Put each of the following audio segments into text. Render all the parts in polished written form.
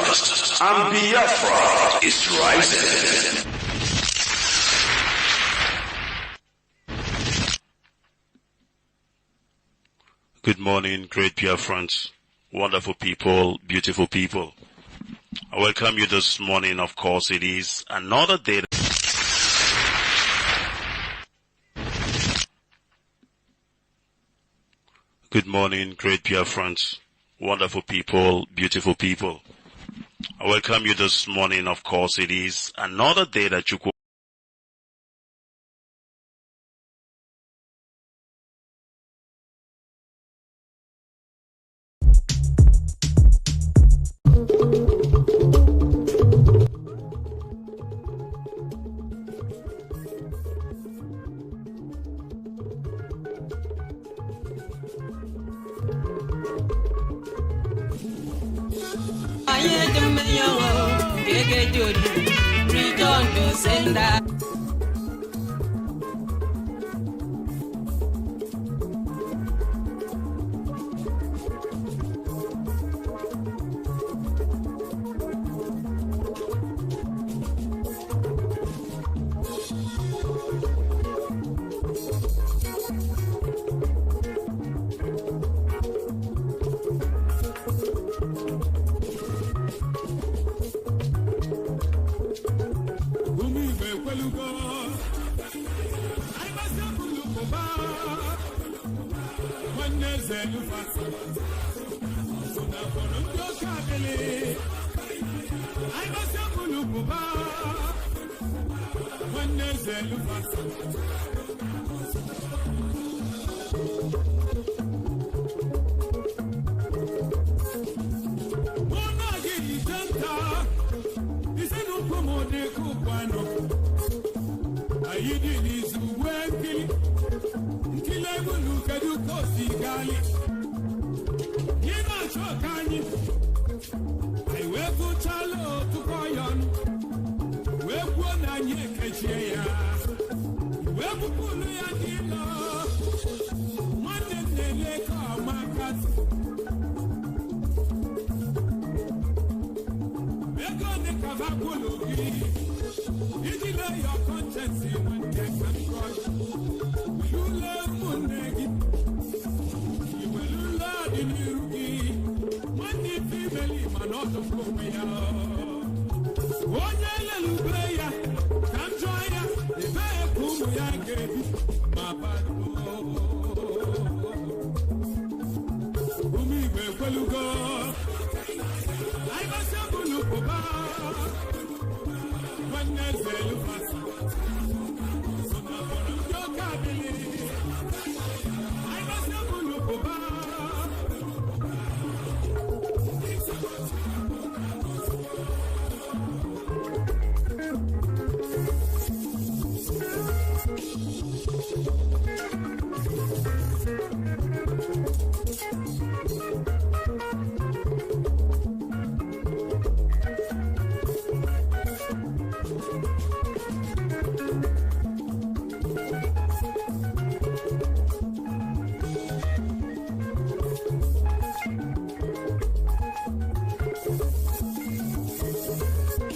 trust, and Biafra is rising. Good morning, great Biafrans, wonderful people, beautiful people. I welcome you this morning. Of course, it is another day. Good morning, great Biafrans, wonderful people, beautiful people. I welcome you this morning. Of course, it is another day that you could. Return to sender.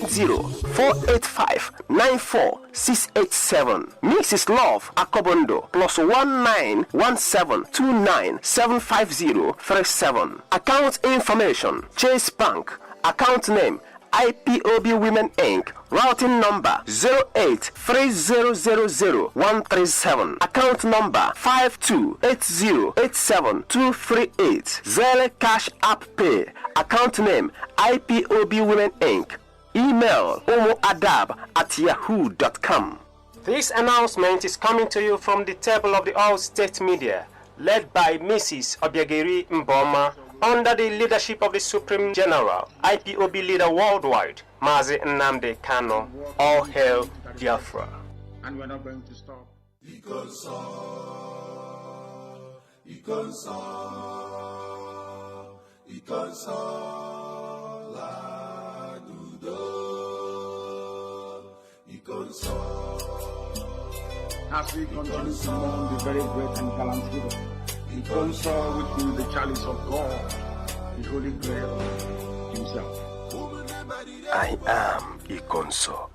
Zero 485-94-687. Mrs. Love Akobondo +1917297537. Account information: Chase Bank. Account name: Ipob Women Inc. Routing number 0830000137. Account number 528087238. Zelle Cash App Pay. Account name: Ipob Women Inc. Email omoadab@yahoo.com. This announcement is coming to you from the table of the All-State Media, led by Mrs. Obiageri Mboma, under the leadership of the Supreme General, IPOB leader worldwide, Mazi Iyke. All hail Biafra. And we're not going to stop. As we continue to mourn the very great and gallant hero, he console with you the chalice of God, the Holy Grail himself. I am Ikonso,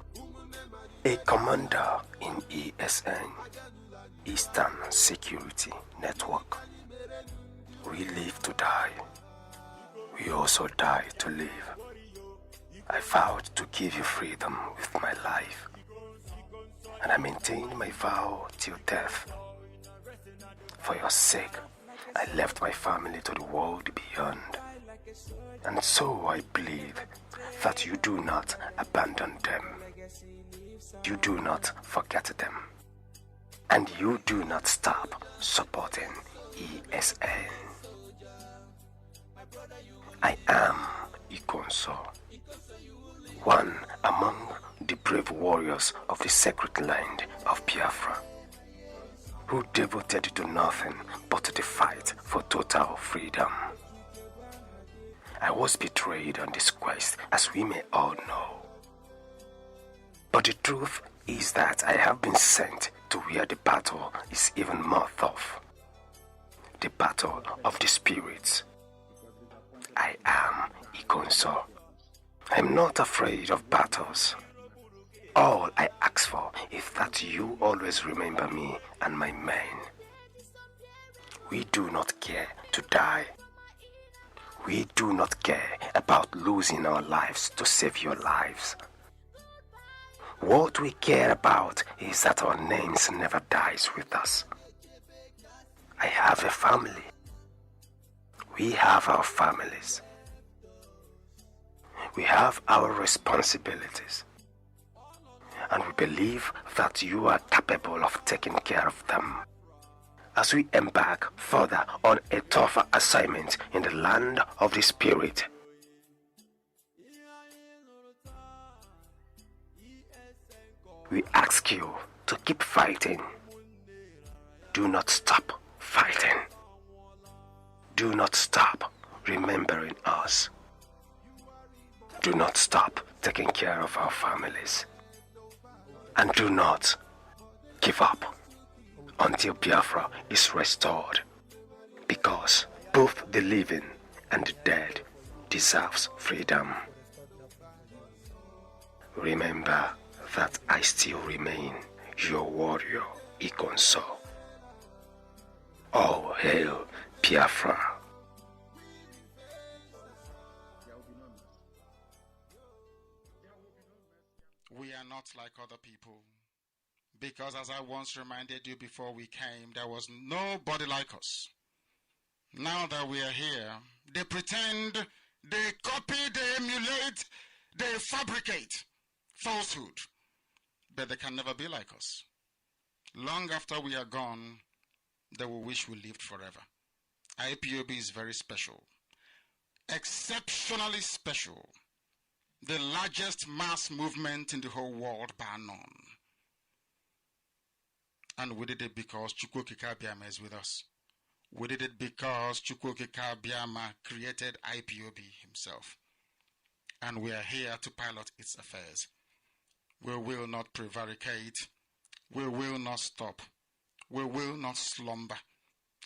a commander in ESN, Eastern Security Network. We live to die. We also die to live. I vowed to give you freedom with my life, and I maintained my vow till death. For your sake, I left my family to the world beyond. And so I plead that you do not abandon them. You do not forget them. And you do not stop supporting ESN. I am Ikonso, one among the brave warriors of the sacred land of Biafra, who devoted to nothing but the fight for total freedom. I was betrayed on this quest, as we may all know. But the truth is that I have been sent to where the battle is even more tough. The battle of the spirits. I am Ikonso. I'm not afraid of battles. All I ask for is that you always remember me and my men. We do not care to die. We do not care about losing our lives to save your lives. What we care about is that our names never dies with us. I have a family. We have our families. We have our responsibilities. And we believe that you are capable of taking care of them. As we embark further on a tougher assignment in the land of the spirit. We ask you to keep fighting. Do not stop fighting. Do not stop remembering us. Do not stop taking care of our families. And do not give up until Biafra is restored, because both the living and the dead deserves freedom. Remember that I still remain your warrior, Ikonso. All hail Biafra. We are not like other people. Because as I once reminded you before we came, there was nobody like us. Now that we are here, they pretend, they copy, they emulate, they fabricate falsehood. But they can never be like us. Long after we are gone, they will wish we lived forever. IPOB is very special. Exceptionally special. The largest mass movement in the whole world, bar none. And we did it because Chukwokika Abiyama is with us. We did it because Chukwokika Abiyama created IPOB himself. And we are here to pilot its affairs. We will not prevaricate. We will not stop. We will not slumber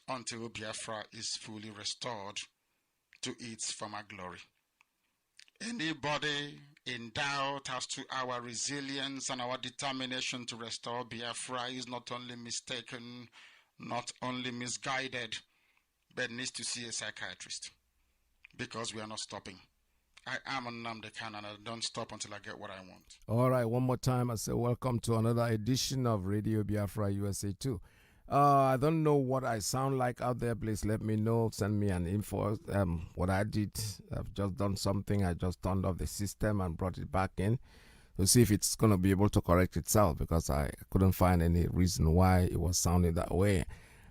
until Biafra is fully restored to its former glory. Anybody in doubt as to our resilience and our determination to restore Biafra is not only mistaken, not only misguided, but needs to see a psychiatrist, because we are not stopping. I am NNAMDI'S and I don't stop until I get what I want. All right, one more time I say welcome to another edition of Radio Biafra USA 2. I don't know what I sound like out there. Please let me know. Send me an info. What I did, I've just done something. I just turned off the system and brought it back in to see if it's going to be able to correct itself, because I couldn't find any reason why it was sounding that way.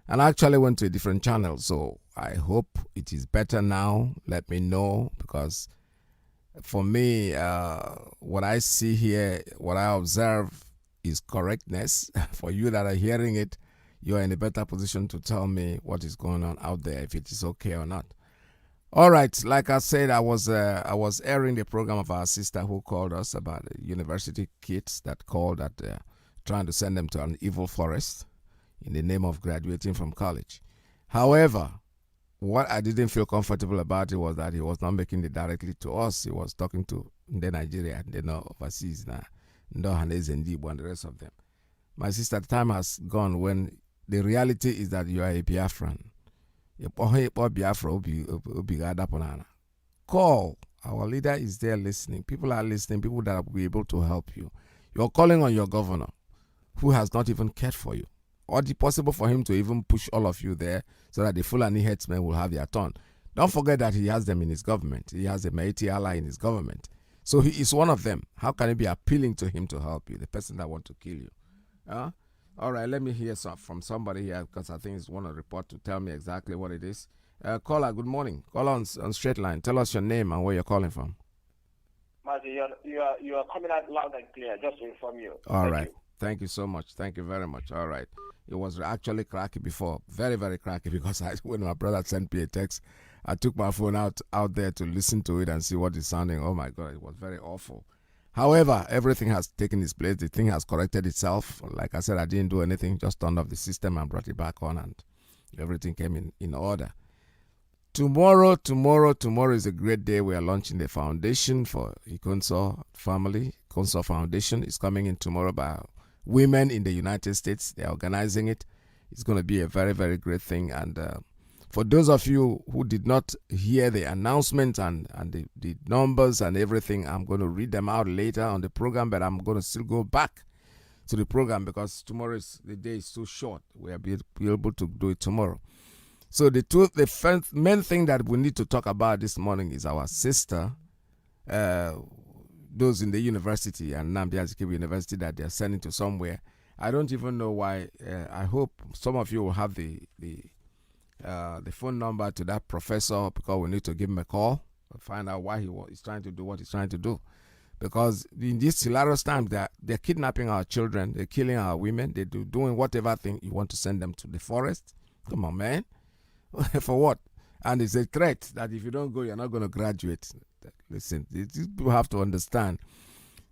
And I actually went to a different channel, so I hope it is better now. Let me know, because for me, what I see here, what I observe is correctness. For you that are hearing it, you're in a better position to tell me what is going on out there, if it is okay or not. All right, like I said, I was airing the program of our sister who called us about university kids that called that trying to send them to an evil forest in the name of graduating from college. However, what I didn't feel comfortable about it was that he was not making it directly to us. He was talking to the Nigeria and the overseas now, Hanese and Igbo and the rest of them. My sister, the time has gone when the reality is that you are a Biafran. Call. Our leader is there listening. People are listening. People that will be able to help you. You're calling on your governor, who has not even cared for you. Or is it possible for him to even push all of you there so that the Fulani headsmen will have their turn? Don't forget that he has them in his government. He has a Maiti ally in his government. So he is one of them. How can you be appealing to him to help you, the person that wants to kill you? All right, let me hear from somebody here because I think it's one of the report to tell me exactly what it is. Caller, good morning. Call on straight line. Tell us your name and where you're calling from. Mazi, you are coming out loud and clear. Just to inform you. All right. Thank you so much. Thank you very much. All right. It was actually cracky before. Very, very cracky because when my brother sent me a text, I took my phone out there to listen to it and see what it's sounding. Oh, my God. It was very awful. However, everything has taken its place. The thing has corrected itself. Like I said, I didn't do anything. Just turned off the system and brought it back on and everything came in order. Tomorrow is a great day. We are launching the foundation for Ikonso family. Ikonso Foundation is coming in tomorrow by women in the United States. They are organizing it. It's going to be a very, very great thing. And for those of you who did not hear the announcement and the numbers and everything, I'm going to read them out later on the program, but I'm going to still go back to the program because the day is so short. We'll be able to do it tomorrow. So the main thing that we need to talk about this morning is our sister, those in the university and NNAMDI'S University that they're sending to somewhere. I don't even know why. I hope some of you will have the phone number to that professor because we need to give him a call to find out why he's trying to do what he's trying to do. Because in this hilarious time, they're kidnapping our children, they're killing our women, they're doing whatever thing you want to send them to the forest. Come on, man. For what? And it's a threat that if you don't go, you're not going to graduate. Listen, people have to understand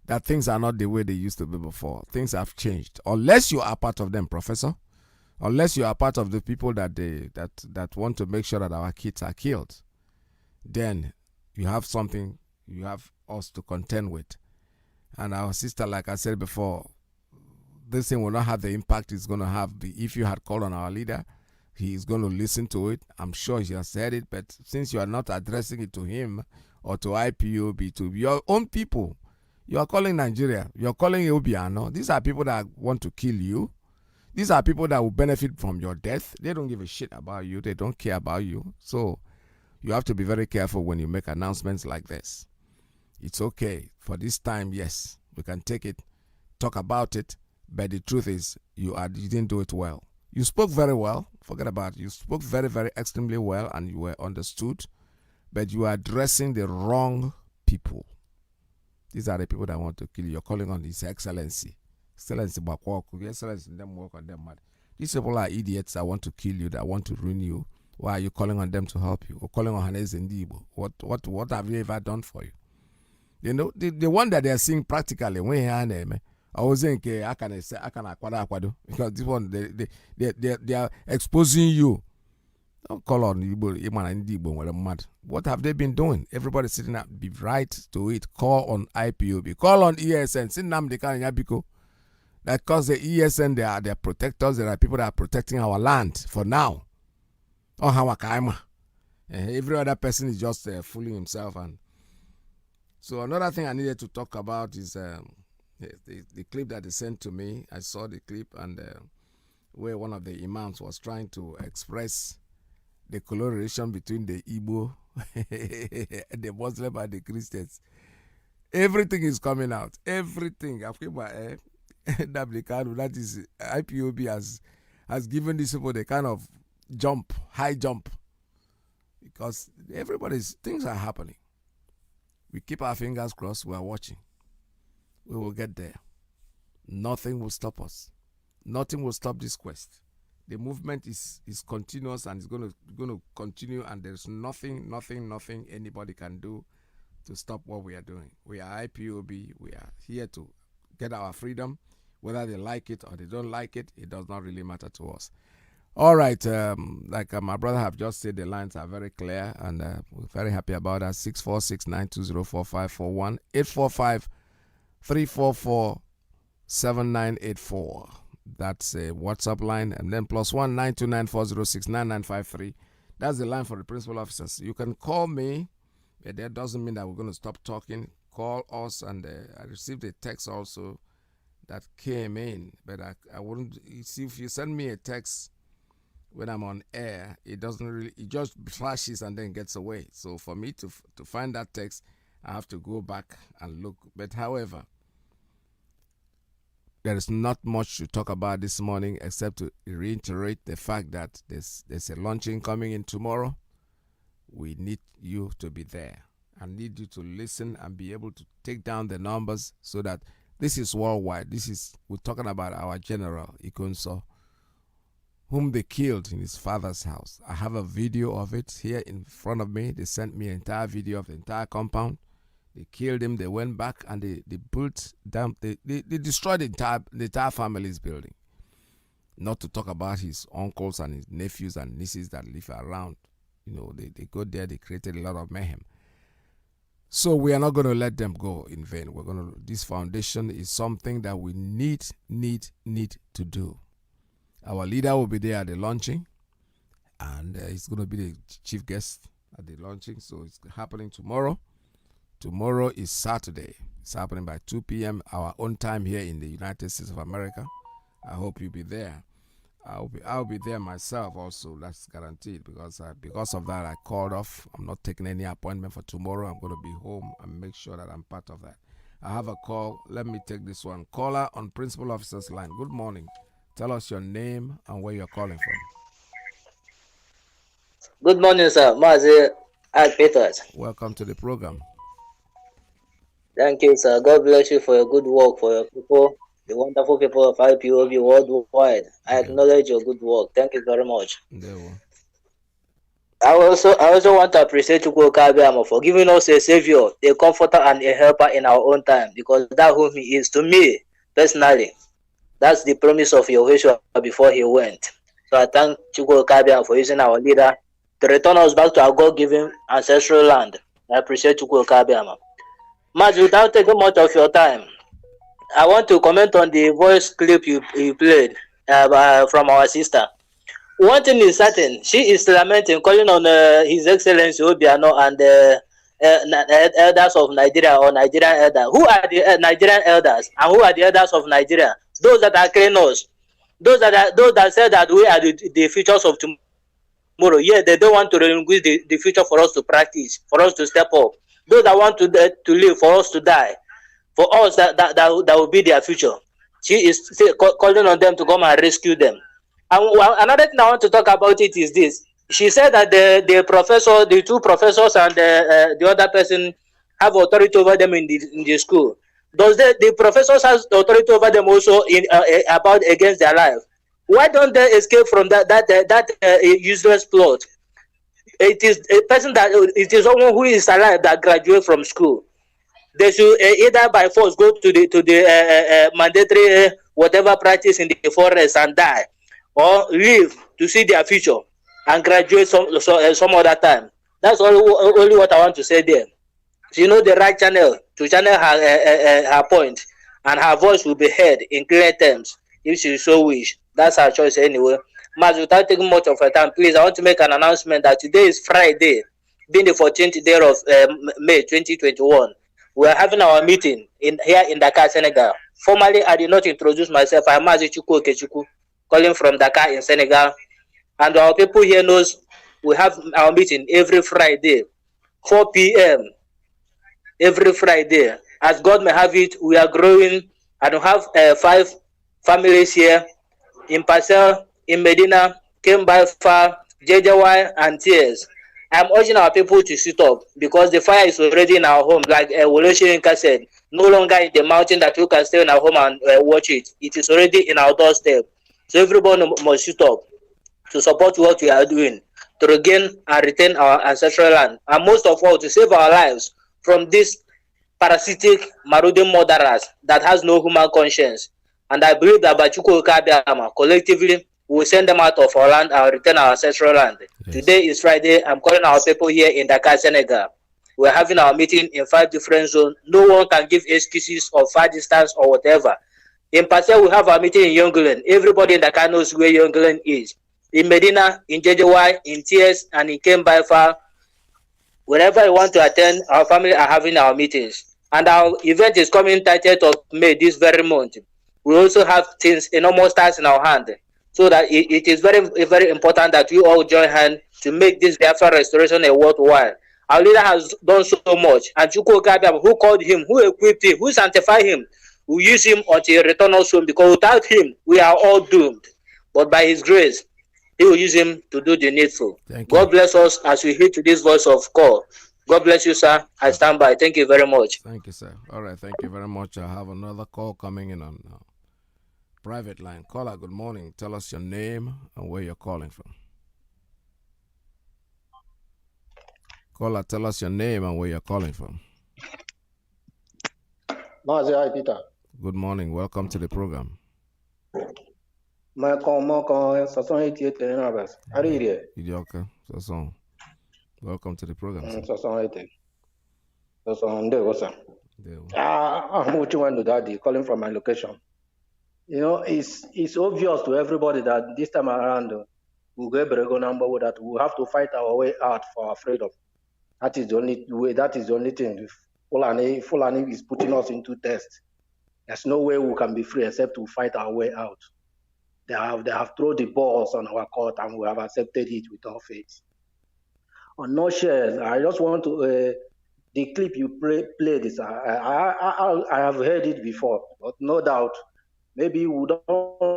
that things are not the way they used to be before. Things have changed. Unless you are part of them, Professor. Unless you are part of the people that want to make sure that our kids are killed, then you have something, you have us to contend with. And our sister, like I said before, this thing will not have the impact it's going to have if you had called on our leader. He is going to listen to it. I'm sure he has said it, but since you are not addressing it to him or to IPOB, to your own people, you are calling Nigeria, you're calling Obiano. These are people that want to kill you. These are people that will benefit from your death. They don't give a shit about you. They don't care about you. So you have to be very careful when you make announcements like this. It's okay. For this time, yes, we can take it, talk about it, but the truth is you didn't do it well. You spoke very well. Forget about it. You spoke very, very extremely well and you were understood, but you are addressing the wrong people. These are the people that want to kill you. You're calling on His Excellency. Excellency, Excellency, them work on them. These people are idiots that want to kill you, that want to ruin you. Why are you calling on them to help you? Or calling on Hanese Ndibo? What have you ever done for you? You know, the one that they are seeing practically, when I was saying, I can because this one, they are exposing you. Don't call on Igbo. What have they been doing? Everybody sitting up, be right to it. Call on IPOB. Call on ESN. Because the ESN, they are protectors. There are people that are protecting our land for now. Every other person is just fooling himself. And so another thing I needed to talk about is the clip that they sent to me. I saw the clip and where one of the imams was trying to express the collaboration between the Igbo, the Muslim and the Christians. Everything is coming out. Everything. That is IPOB has given these people the kind of high jump. Because things are happening. We keep our fingers crossed, we are watching. We will get there. Nothing will stop us. Nothing will stop this quest. The movement is continuous and it's going to continue, and there's nothing anybody can do to stop what we are doing. We are IPOB. We are here to get our freedom. Whether they like it or they don't like it, it does not really matter to us. All right. Like my brother have just said, the lines are very clear, and we're very happy about that. 646-920-4541, 845-344-7984. That's a WhatsApp line, and then +1 929-406-9953. That's the line for the principal officers. You can call me, but that doesn't mean that we're going to stop talking. Call us, and I received a text also that came in, but I wouldn't. You see, if you send me a text when I'm on air, it doesn't really, it just flashes and then gets away. So for me to find that text, I have to go back and look. But however, there is not much to talk about this morning except to reiterate the fact that there's a launching coming in tomorrow. We need you to be there. I need you to listen and be able to take down the numbers so that this is worldwide. We're talking about our general, Ikonso, whom they killed in his father's house. I have a video of it here in front of me. They sent me an entire video of the entire compound. They killed him. They went back and they built down. They destroyed the entire family's building. Not to talk about his uncles and his nephews and nieces that live around. You know, they go there. They created a lot of mayhem. So we are not going to let them go in vain. This foundation is something that we need to do. Our leader will be there at the launching, and he's going to be the chief guest at the launching. So it's happening tomorrow. Tomorrow is Saturday. It's happening by 2 p.m. our own time here in the United States of America. I hope you'll be there. I'll be there myself also. That's guaranteed, because of that I called off. I'm not taking any appointment for tomorrow. I'm going to be home and make sure that I'm part of that. I have a call. Let me take this one. Caller on principal officer's line. Good morning. Tell us your name and where you're calling from. Good morning, sir. Mazi Iyke. Welcome to the program. Thank you, sir. God bless you for your good work, for your people, the wonderful people of IPOB worldwide. I acknowledge your good work. Thank you very much. I also want to appreciate Chukwu Kabiama for giving us a savior, a comforter, and a helper in our own time, because that whom he is to me personally. That's the promise of Yahushua before he went. So I thank Chukwu Kabiama for using our leader to return us back to our God-given ancestral land. I appreciate Chukwu Kabiama. Mazi, without taking much of your time, I want to comment on the voice clip you played from our sister. One thing is certain, she is lamenting, calling on His Excellency Obiano and elders of Nigeria or Nigerian elders. Who are the Nigerian elders and who are the elders of Nigeria? Those that are claiming us, those that say that we are the futures of tomorrow. Yeah, they don't want to relinquish the future for us to practice, for us to step up. Those that want to live, for us to die, for us that will be their future. She is calling on them to come and rescue them. And another thing I want to talk about it is this. She said that the professor, the two professors and the other person have authority over them in the school. Does the professors have authority over them also about against their life? Why don't they escape from that useless plot? It is a person it is someone who is alive that graduates from school. They should either by force go to the mandatory whatever practice in the forest and die, or live to see their future and graduate some other time. That's only what I want to say there. She knows the right channel to channel her point, and her voice will be heard in clear terms if she so wish. That's her choice anyway. Mazi, without taking much of her time, please, I want to make an announcement that today is Friday, being the 14th day of May 2021. We are having our meeting here in Dakar, Senegal. Formally, I did not introduce myself. I'm Mazi Iyke, calling from Dakar in Senegal. And our people here knows we have our meeting every Friday, 4 p.m. every Friday. As God may have it, we are growing. I don't have 5 families here in Parcel, in Medina, Kemba, JJY, and Tears. I'm urging our people to sit up because the fire is already in our home. Like Woloshirinka said, no longer in the mountain that you can stay in our home and watch it. It is already in our doorstep. So everybody must sit up to support what we are doing to regain and retain our ancestral land. And most of all, to save our lives from this parasitic, marauding murderers that has no human conscience. And I believe that by Chukwu Kabiama, collectively, we will send them out of our land and return our ancestral land. Yes. Today is Friday. I'm calling our people here in Dakar, Senegal. We're having our meeting in 5 different zones. No one can give excuses of far distance or whatever. In Pasay, we have our meeting in Yongulen. Everybody in Dakar knows where Yongulen is. In Medina, in JJY, in TS, and in Biafra, whenever I want to attend, our family are having our meetings. And our event is coming 30th of May this very month. We also have things, enormous tasks in our hand. So that it is very, very important that we all join hands to make this Biafra restoration a worthwhile. Our leader has done so much. And Chukwu Okabiam, who called him, who equipped him, who sanctified him, who use him until he returns us home, because without him, we are all doomed. But by his grace, he will use him to do the needful. God bless us as we heed to this voice of call. God bless you, sir. I stand by. Thank you very much. Thank you, sir. All right, thank you very much. I have another call coming in on private line. Caller, good morning. Tell us your name and where you're calling from. Caller, tell us your name and where you're calling from. Mazi Iyke. Good morning. Welcome to the program. Welcome to the program. I'm calling from my location. You know, it's obvious to everybody that this time around we'll get that we'll have to fight our way out for our freedom. That is the only way. That is the only thing. Fulani is putting us into test. There's no way we can be free except to fight our way out. They have thrown the balls on our court and we have accepted it with our faith. On no shares, I just want to the clip you played this. I have heard it before, but no doubt maybe we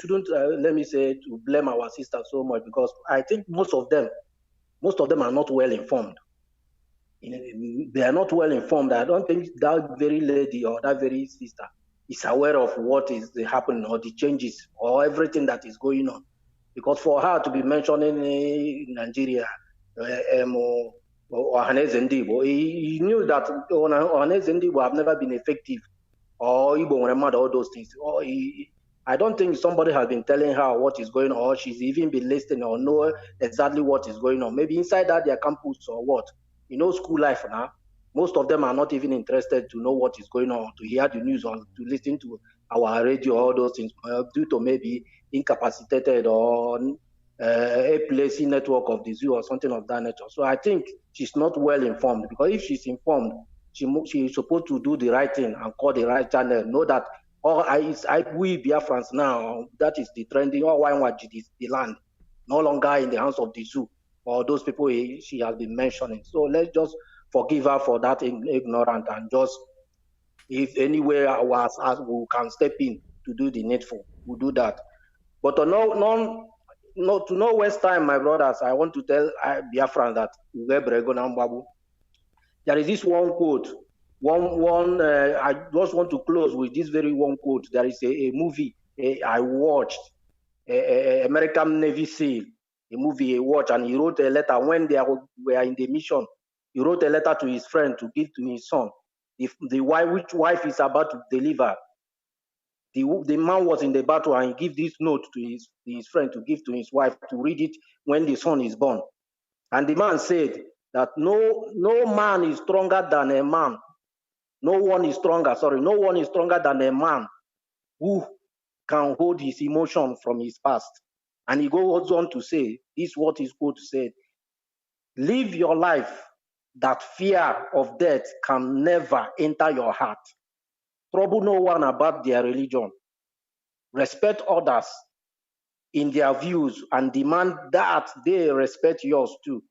shouldn't let me say to blame our sisters so much, because I think most of them are not well informed. They are not well informed. I don't think that very lady or that very sister is aware of what is happening or the changes or everything that is going on. Because for her to be mentioning Nigeria or Ohaneze Ndigbo, he knew that Ohaneze Ndigbo have never been effective, or Igbo Nwere all those things. I don't think somebody has been telling her what is going on, or she's even been listening or know exactly what is going on. Maybe inside that their campus or what. You know, school life now, most of them are not even interested to know what is going on, to hear the news or to listen to our radio, all those things, due to maybe incapacitated or epilepsy network of the zoo or something of that nature. So I think she's not well informed, because if she's informed, she is supposed to do the right thing and call the right channel. Know that we Biafrans now, that is the trending, or is the land, no longer in the hands of the zoo or those people she has been mentioning. So let's just forgive her for that ignorant, and just, if anywhere as we can step in to do the needful, we'll do that. But to no waste time, my brothers, I want to tell Biafran that there is this one quote. I just want to close with this very one quote. There is a movie I watched, American Navy SEAL, a movie he watched, and he wrote a letter when they were in the mission. He wrote a letter to his friend to give to his son. Which wife is about to deliver. The man was in the battle, and he gave this note to his friend to give to his wife to read it when the son is born. And the man said that no man is stronger than a man. No one is stronger than a man who can hold his emotion from his past. And he goes on to say, this is what his quote said: live your life that fear of death can never enter your heart. Trouble no one about their religion. Respect others in their views and demand that they respect yours too.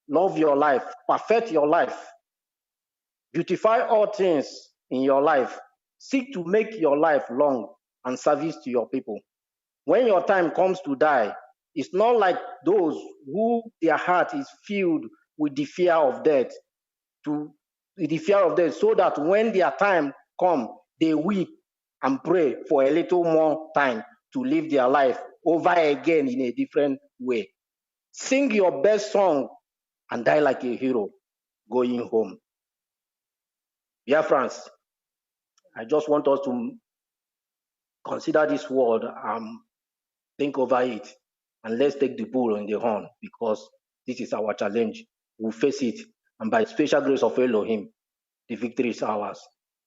Love your life, perfect your life, beautify all things in your life. Seek to make your life long and service to your people. When your time comes to die, it's not like those who their heart is filled with the fear of death, so that when their time comes, they weep and pray for a little more time to live their life over again in a different way. Sing your best song and die like a hero going home. Dear friends, I just want us to consider this word and think over it. and let's take the bull on the horn, because this is our challenge. We'll face it, and by special grace of Elohim, the victory is ours.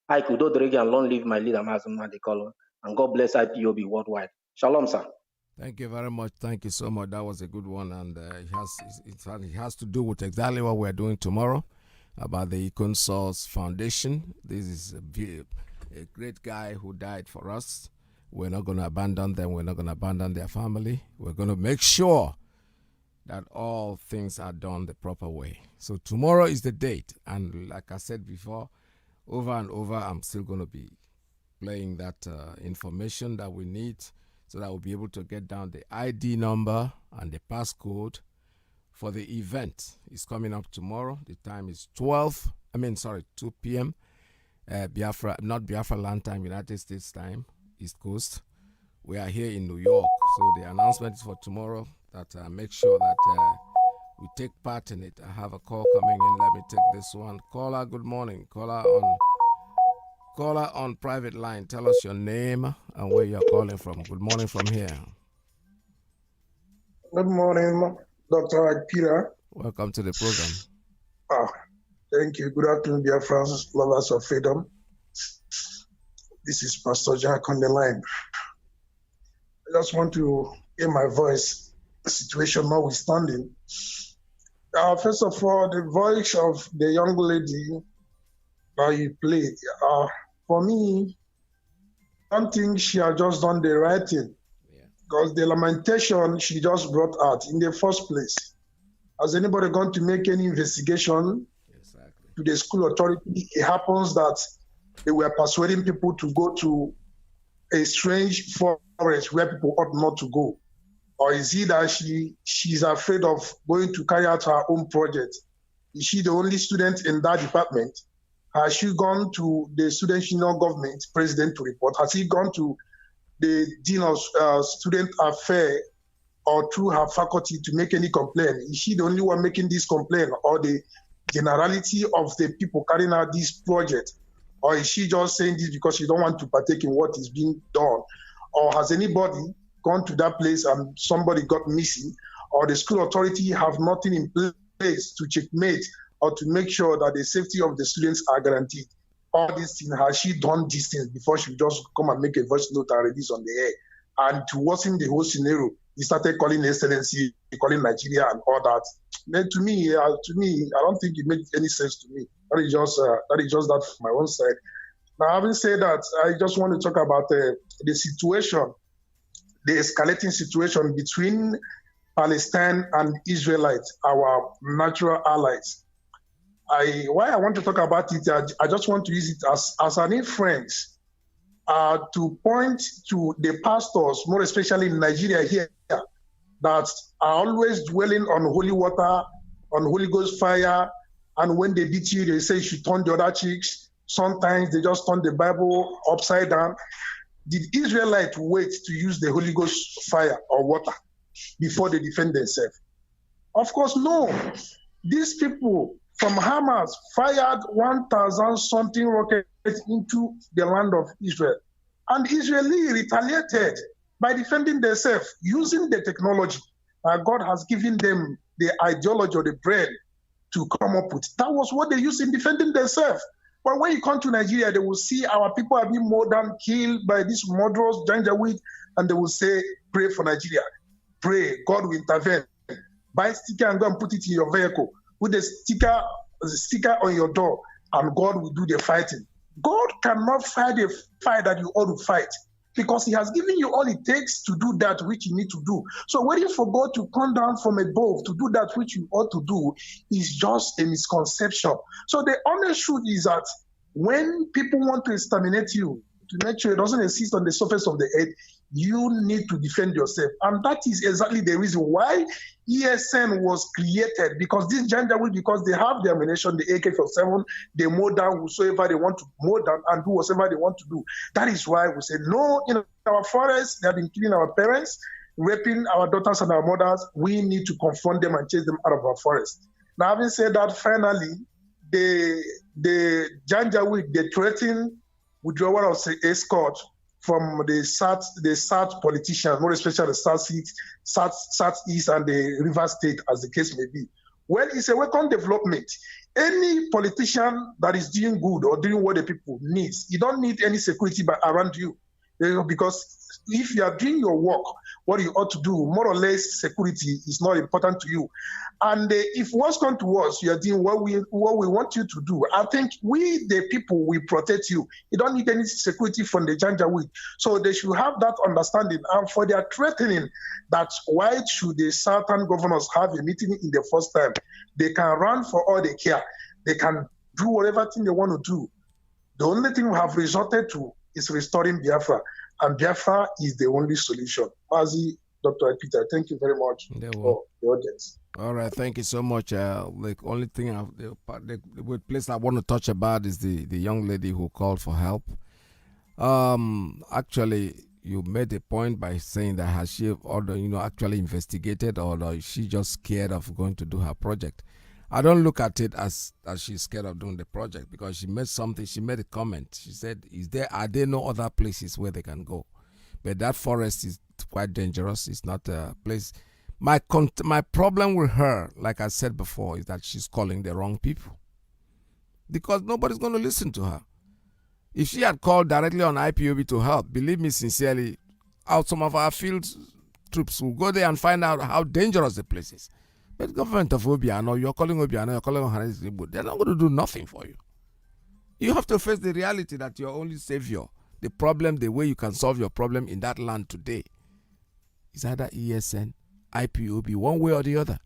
I could Odrege and long live my leader, Mazi Iyke, and God bless IPOB worldwide. Shalom, sir. Thank you very much. Thank you so much. That was a good one, and it has to do with exactly what we're doing tomorrow about the Icon Foundation. This is a great guy who died for us. We're not going to abandon them. We're not going to abandon their family. We're going to make sure that all things are done the proper way. So tomorrow is the date, and like I said before, over and over, I'm still going to be playing that information that we need, so that we'll be able to get down the ID number and the passcode for the event. It's coming up tomorrow. The time is 2 p.m. Not Biafra land time, United States time, East Coast. We are here in New York. So the announcement is for tomorrow, that make sure that we take part in it. I have a call coming in. Let me take this one. Caller, good morning. Caller on private line. Tell us your name and where you're calling from. Good morning from here. Good morning, Dr. Peter. Welcome to the program. Thank you. Good afternoon, dear friends, lovers of freedom. This is Pastor Jack on the line. I just want to hear my voice, the situation notwithstanding. First of all, the voice of the young lady that you played, for me, I don't think she has just done the right thing. Because the lamentation she just brought out in the first place. Has anybody gone to make any investigation to the school authority? It happens that they were persuading people to go to a strange forest where people ought not to go. Or is it that she's afraid of going to carry out her own project? Is she the only student in that department? Has she gone to the Student Union Government President to report? Has he gone to the Dean of Student Affairs or through her faculty to make any complaint? Is she the only one making this complaint, or the generality of the people carrying out this project? Or is she just saying this because she don't want to partake in what is being done? Or has anybody gone to that place and somebody got missing, or the school authority have nothing in place to checkmate or to make sure that the safety of the students are guaranteed? All these things, has she done these things before she just come and make a voice note and release on the air? And to worsen the whole scenario, he started calling Excellency, calling Nigeria and all that. Then to me, I don't think it makes any sense to me. That is just that from my own side. Now, having said that, I just want to talk about the situation, the escalating situation between Palestine and Israelites, our natural allies. Why I want to talk about it, I just want to use it as an inference to point to the pastors, more especially in Nigeria here, that are always dwelling on holy water, on Holy Ghost fire, and when they beat you, they say you should turn the other cheeks. Sometimes they just turn the Bible upside down. Did Israelites wait to use the Holy Ghost fire or water before they defend themselves? Of course, no. These people from Hamas fired 1,000 something rockets into the land of Israel. And Israeli retaliated by defending themselves using the technology God has given them, the ideology or the brain to come up with. That was what they used in defending themselves. But when you come to Nigeria, they will see our people are being more than killed by this murderous Janjaweed, and they will say, pray for Nigeria. Pray, God will intervene. Buy a sticker and go and put it in your vehicle. Put the sticker on your door, and God will do the fighting. God cannot fight a fight that you ought to fight, because he has given you all it takes to do that which you need to do. So waiting for God to come down from above to do that which you ought to do is just a misconception. So the honest truth is that when people want to exterminate you, to make sure it doesn't exist on the surface of the earth, you need to defend yourself. And that is exactly the reason why ESN was created, because this Janjaweed, because they have the ammunition, the AK-47, they mow down whosoever they want to mow down and do whatever they want to do. That is why we say, no, in our forests, they have been killing our parents, raping our daughters and our mothers. We need to confront them and chase them out of our forest. Now, having said that, finally, the Janjaweed, they threatened withdrawal of escort from the South politicians, more especially the Southeast and the River State, as the case may be. Well, it's a welcome development. Any politician that is doing good or doing what the people need, you don't need any security around you. Because if you are doing your work, what you ought to do, more or less security is not important to you. And if what's come to us, you are doing what we want you to do. I think we, the people, will protect you. You don't need any security from the Janjaweed. So they should have that understanding. And for their threatening that why should the Southern governors have a meeting in the first time? They can run for all they care. They can do whatever thing they want to do. The only thing we have resorted to is restoring Biafra. And Biafra is the only solution. Mazi, Dr. Peter, thank you very much for the audience. All right, thank you so much. The only thing, the place I want to touch about is the young lady who called for help. Actually, you made a point by saying that has she actually investigated, or is she just scared of going to do her project? I don't look at it as she's scared of doing the project, because she made a comment. She said, are there no other places where they can go? But that forest is quite dangerous. It's not a place. My problem with her, like I said before, is that she's calling the wrong people. Because nobody's going to listen to her. If she had called directly on IPOB to help, believe me sincerely, some of our field troops will go there and find out how dangerous the place is. But the government of Obiano, you're calling Obiano, you're calling Ohanes, they're not going to do nothing for you. You have to face the reality that you're only savior. The problem, the way you can solve your problem in that land today is either ESN, IPOB, one way or the other.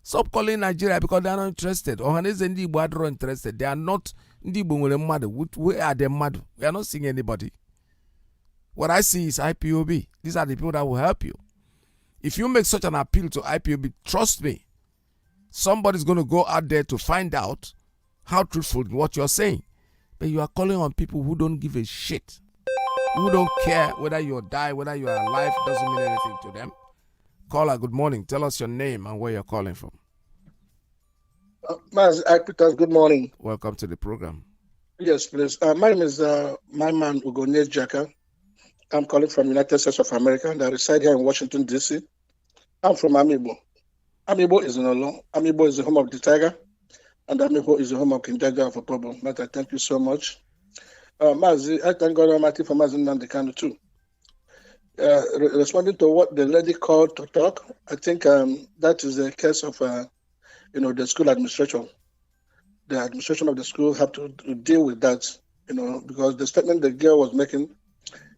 Stop calling Nigeria because they are not interested. Ohanes and Igbo are not interested. They are not. Where are they mad? We are not seeing anybody. What I see is IPOB. These are the people that will help you. If you make such an appeal to IPOB, trust me, somebody's going to go out there to find out how truthful what you're saying. But you are calling on people who don't give a shit, who don't care whether you die, whether you are alive, doesn't mean anything to them. Caller, good morning. Tell us your name and where you're calling from. Mazi Iyke, good morning. Welcome to the program. Yes, please. My name is my man Ugonye Jaka. I'm calling from United States of America, and I reside here in Washington, D.C. I'm from Amibo. Amibo is in Olo. Amibo is the home of the tiger, and Amibo is the home of King Jaja of a problem. But I thank you so much. Mazi, I thank God Almighty for Mazi Nnamdi too. Responding to what the lady called to talk, I think that is the case of the school administration. The administration of the school have to deal with that, because the statement the girl was making,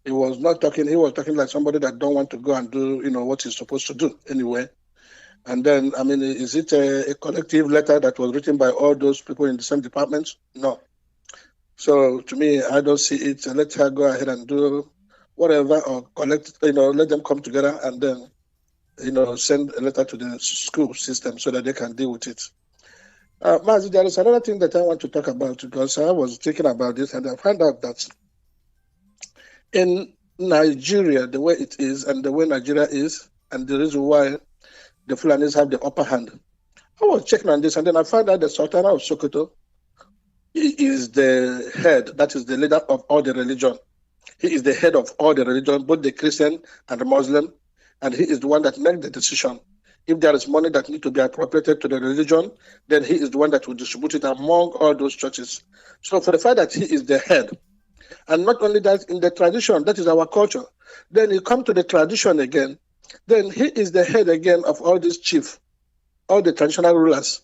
he was talking like somebody that don't want to go and do, what he's supposed to do anyway. And then, is it a collective letter that was written by all those people in the same department? No. So to me, I don't see it. Let her go ahead and do whatever, or collect, let them come together and then, send a letter to the school system so that they can deal with it. Mazi, there is another thing that I want to talk about, because I was thinking about this and I found out that in Nigeria, the way it is and the way Nigeria is, and the reason why the Fulanis have the upper hand, I was checking on this and then I found out the Sultan of Sokoto, he is the head, that is the leader of all the religion. He is the head of all the religion, both the Christian and the Muslim, and he is the one that makes the decision. If there is money that needs to be appropriated to the religion, then he is the one that will distribute it among all those churches. So for the fact that he is the head, and not only that, in the tradition, that is our culture, then you come to the tradition again, then he is the head again of all these chiefs, all the traditional rulers.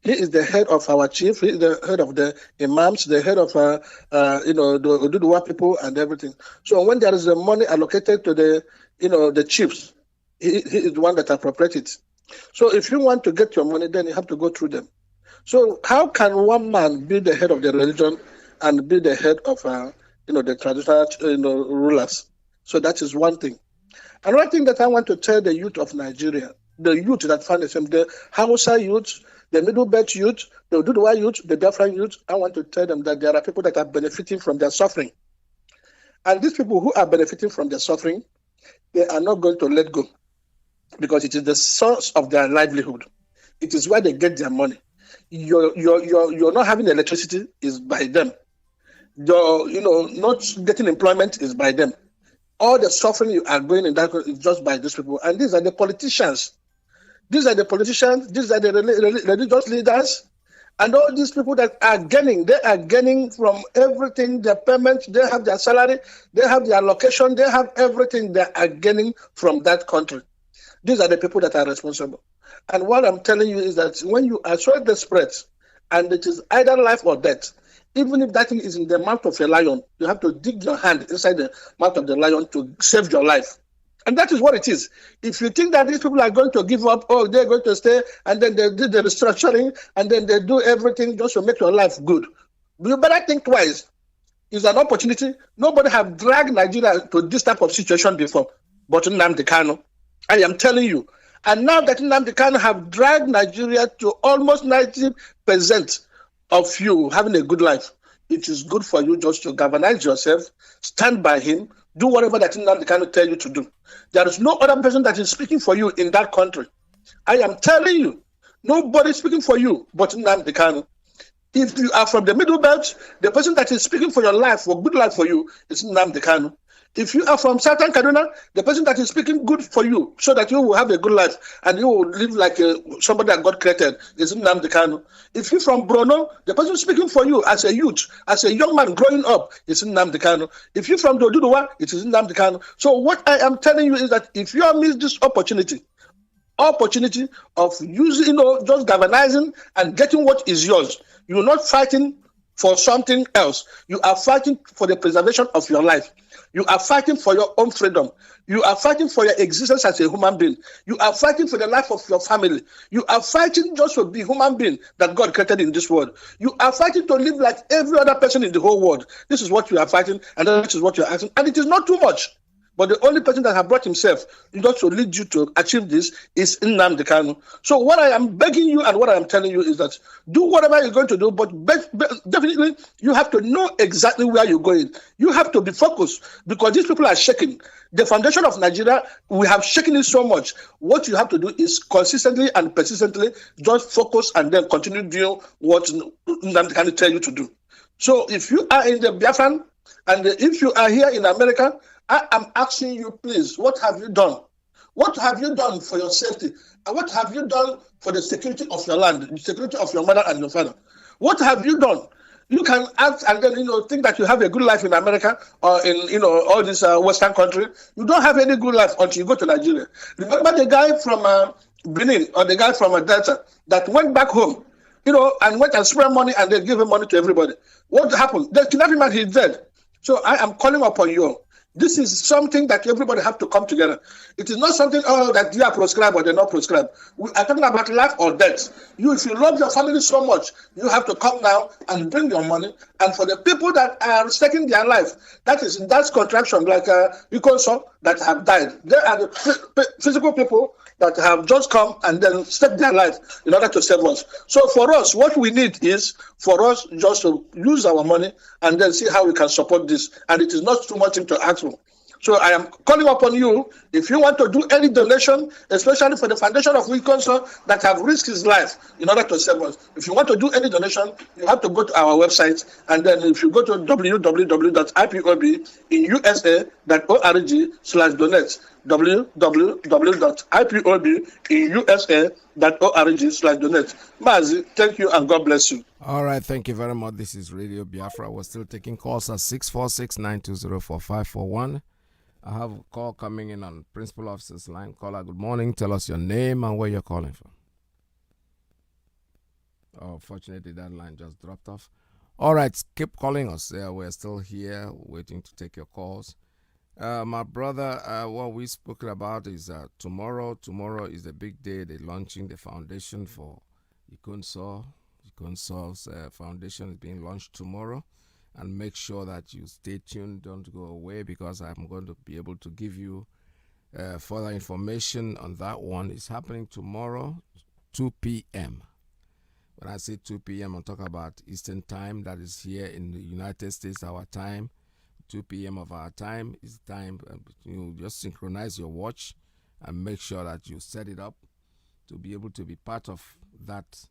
He is the head of our chief, he is the head of the imams, the head of the Oduduwa people and everything. So when there is the money allocated to the chiefs, he is the one that appropriates it. So if you want to get your money, then you have to go through them. So how can one man be the head of the religion and be the head of the traditional rulers? So that is one thing. Another thing that I want to tell the youth of Nigeria, the youth that find themselves, the Hausa youth, the Middle Belt youth, the Oduduwa youth, the Biafra youth, I want to tell them that there are people that are benefiting from their suffering. And these people who are benefiting from their suffering, they are not going to let go, because it is the source of their livelihood. It is where they get their money. You're not having electricity is by them. Not getting employment is by them. All the suffering you are going in that country is just by these people. And these are the politicians. These are the politicians. These are the religious leaders. And all these people that are gaining, they are gaining from everything, their payments, they have their salary, they have their location, they have everything they are gaining from that country. These are the people that are responsible. And what I'm telling you is that when you are so desperate, and it is either life or death, even if that thing is in the mouth of a lion, you have to dig your hand inside the mouth of the lion to save your life. And that is what it is. If you think that these people are going to give up, oh, they're going to stay, and then they do the restructuring, and then they do everything just to make your life good, you better think twice. It's an opportunity. Nobody have dragged Nigeria to this type of situation before, but Nnamdi Kanu. I am telling you. And now that Nnamdi Kanu have dragged Nigeria to almost 90% of you having a good life, it is good for you just to galvanize yourself, stand by him, do whatever that Nnamdi Kanu tell you to do. There is no other person that is speaking for you in that country. I am telling you, nobody is speaking for you but Nnamdi Kanu. If you are from the Middle Belt, the person that is speaking for your life, for good life for you, is Nnamdi Kanu. If you are from Southern Kaduna, the person that is speaking good for you, so that you will have a good life and you will live like somebody that God created, is Nnamdi Kanu. If you're from Borno, the person speaking for you as a youth, as a young man growing up, is Nnamdi Kanu. If you're from Doduduwa, it is Nnamdi Kanu. So what I am telling you is that if you have missed this opportunity of using, just galvanizing and getting what is yours, you're not fighting for something else. You are fighting for the preservation of your life. You are fighting for your own freedom. You are fighting for your existence as a human being. You are fighting for the life of your family. You are fighting just to be human being that God created in this world. You are fighting to live like every other person in the whole world. This is what you are fighting, and this is what you are asking. And it is not too much. But the only person that has brought himself just to lead you to achieve this is Nnamdi Kanu. So what I am begging you and what I am telling you is that do whatever you're going to do, but definitely you have to know exactly where you're going. You have to be focused because these people are shaking. The foundation of Nigeria, we have shaken it so much. What you have to do is consistently and persistently just focus and then continue doing what Nnamdi Kanu tell you to do. So if you are in the Biafran and if you are here in America, I am asking you, please, what have you done? What have you done for your safety? And what have you done for the security of your land, the security of your mother and your father? What have you done? You can act and then, think that you have a good life in America or in, all these Western countries. You don't have any good life until you go to Nigeria. Remember the guy from Benin or the guy from Delta that went back home, and went and spread money and they give him money to everybody. What happened? They kidnapped him and he's dead. So I am calling upon you. This is something that everybody have to come together. It is not something that you are prescribed or they're not prescribed. We are talking about life or death. If you love your family so much, you have to come now and bring your money. And for the people that are staking their life, that's contraction like Ikonso that have died. They are the physical people that have just come and then stake their life in order to save us. So for us, what we need is for us just to use our money and then see how we can support this. And it is not too much to ask for. So I am calling upon you, if you want to do any donation, especially for the foundation of Wikonso that have risked his life in order to save us. If you want to do any donation, you have to go to our website. And then if you go to www.ipobinUSA.org/donate, www.ipobinUSA.org/donate. Mazi, thank you and God bless you. All right, thank you very much. This is Radio Biafra. We're still taking calls at 646-920-4541. I have a call coming in on Principal Officer's line. Caller, good morning. Tell us your name and where you're calling from. Oh, fortunately, that line just dropped off. All right, keep calling us. We're still here waiting to take your calls. My brother, what we spoke about is tomorrow. Tomorrow is the big day. They're launching the foundation for Ikonso. Ikonso's foundation is being launched tomorrow. And make sure that you stay tuned. Don't go away because I'm going to be able to give you further information on that one. It's happening tomorrow, 2 p.m. When I say 2 p.m., I'm talking about Eastern Time. That is here in the United States, our time. 2 p.m. of our time is time. You just synchronize your watch and make sure that you set it up to be able to be part of that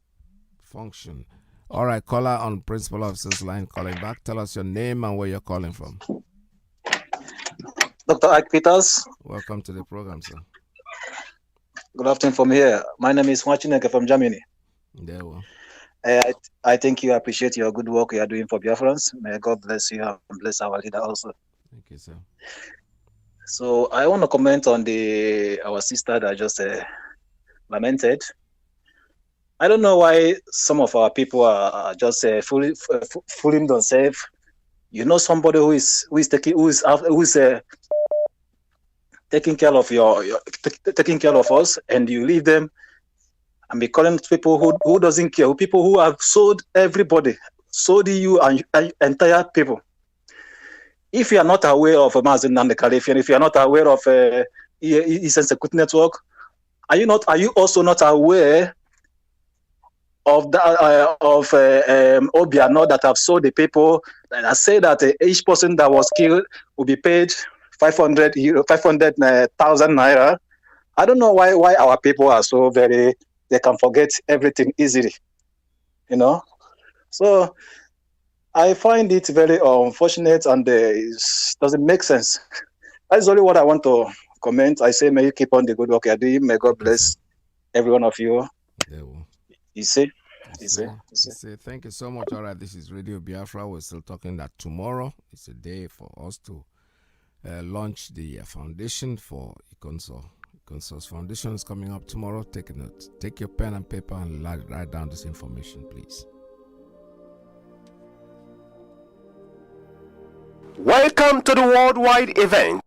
function. All right, caller on Principal Officer's line calling back. Tell us your name and where you're calling from. Dr. Ike Peters. Welcome to the program, sir. Good afternoon from here. My name is Machineke from Germany. There we I think you appreciate your good work you are doing for Biafrans. May God bless you and bless our leader also. Thank you, sir. So I want to comment on our sister that just lamented. I don't know why some of our people are just fooling themselves. You know, somebody who is taking care of taking care of us, and you leave them and be calling people who doesn't care, people who have sold everybody, sold you and entire people. If you are not aware of Mazi Iyke, if you are not aware of Eastern Security Network, are you also not aware of Obiano that have sold the people that I say that each person that was killed will be paid 500,000 naira. I don't know why our people are so they can forget everything easily, you know. So I find it very unfortunate, and it doesn't make sense. That's only what I want to comment. I say, may you keep on the good work you're doing. May God bless every one of you. You see? Thank you so much. All right, this is Radio Biafra. We're still talking that tomorrow is a day for us to launch the foundation for Ikonso. Ikonso's foundation is coming up tomorrow. Take a note. Take your pen and paper and write down this information, please. Welcome to the worldwide event.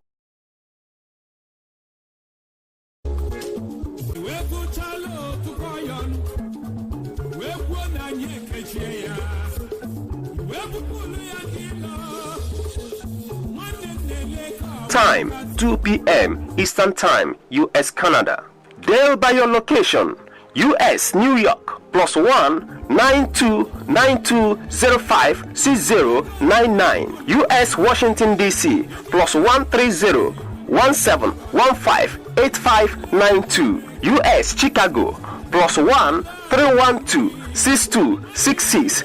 Time 2 p.m. Eastern Time, US Canada. Dial by your location. US New York +1 9292056099. US Washington DC +130 17158592. US Chicago +1 312 6266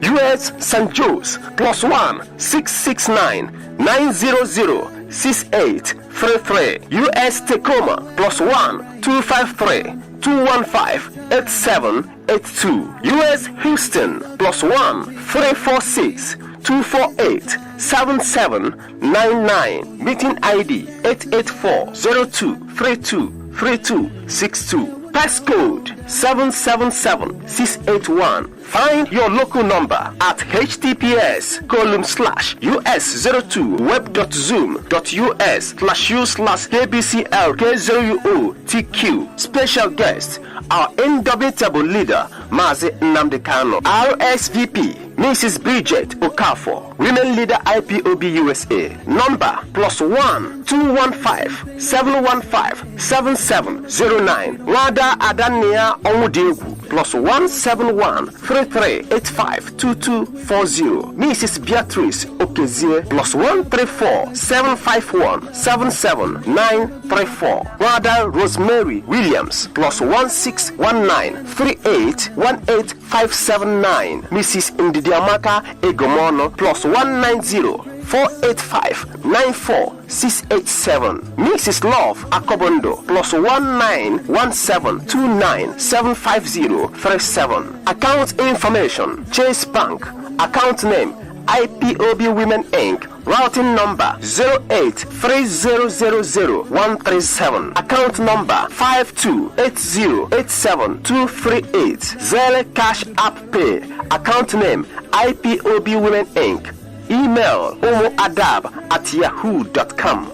US St. Joe's +1 669 900 6833. US Tacoma +1 253 215 8782. US Houston +1 346 248 7799. Meeting ID 884-0232-3262. Passcode 777681. Find your local number at https://us.us/u/kbclk0utq. Special guest, our indomitable leader, Mazi Iyke, RSVP, Mrs. Bridget Okafor, Women Leader IPOB USA. Number +1 215 715 7709. Wada Adania Onwudegu +171 3385 2240. Mrs. Beatrice Okezie +134 751 77934. Wada Rosemary Williams +1619 3818 Mrs. Ndidiamaka Egomono +190 485 94687. Mrs. Love Akobondo +1917 29 750 37. Account information: Chase Bank. Account name: IPOB Women Inc. Routing number 0830000137. Account number 528087238. Zelle Cash App Pay. Account name: IPOB Women Inc. Email omoadab@yahoo.com.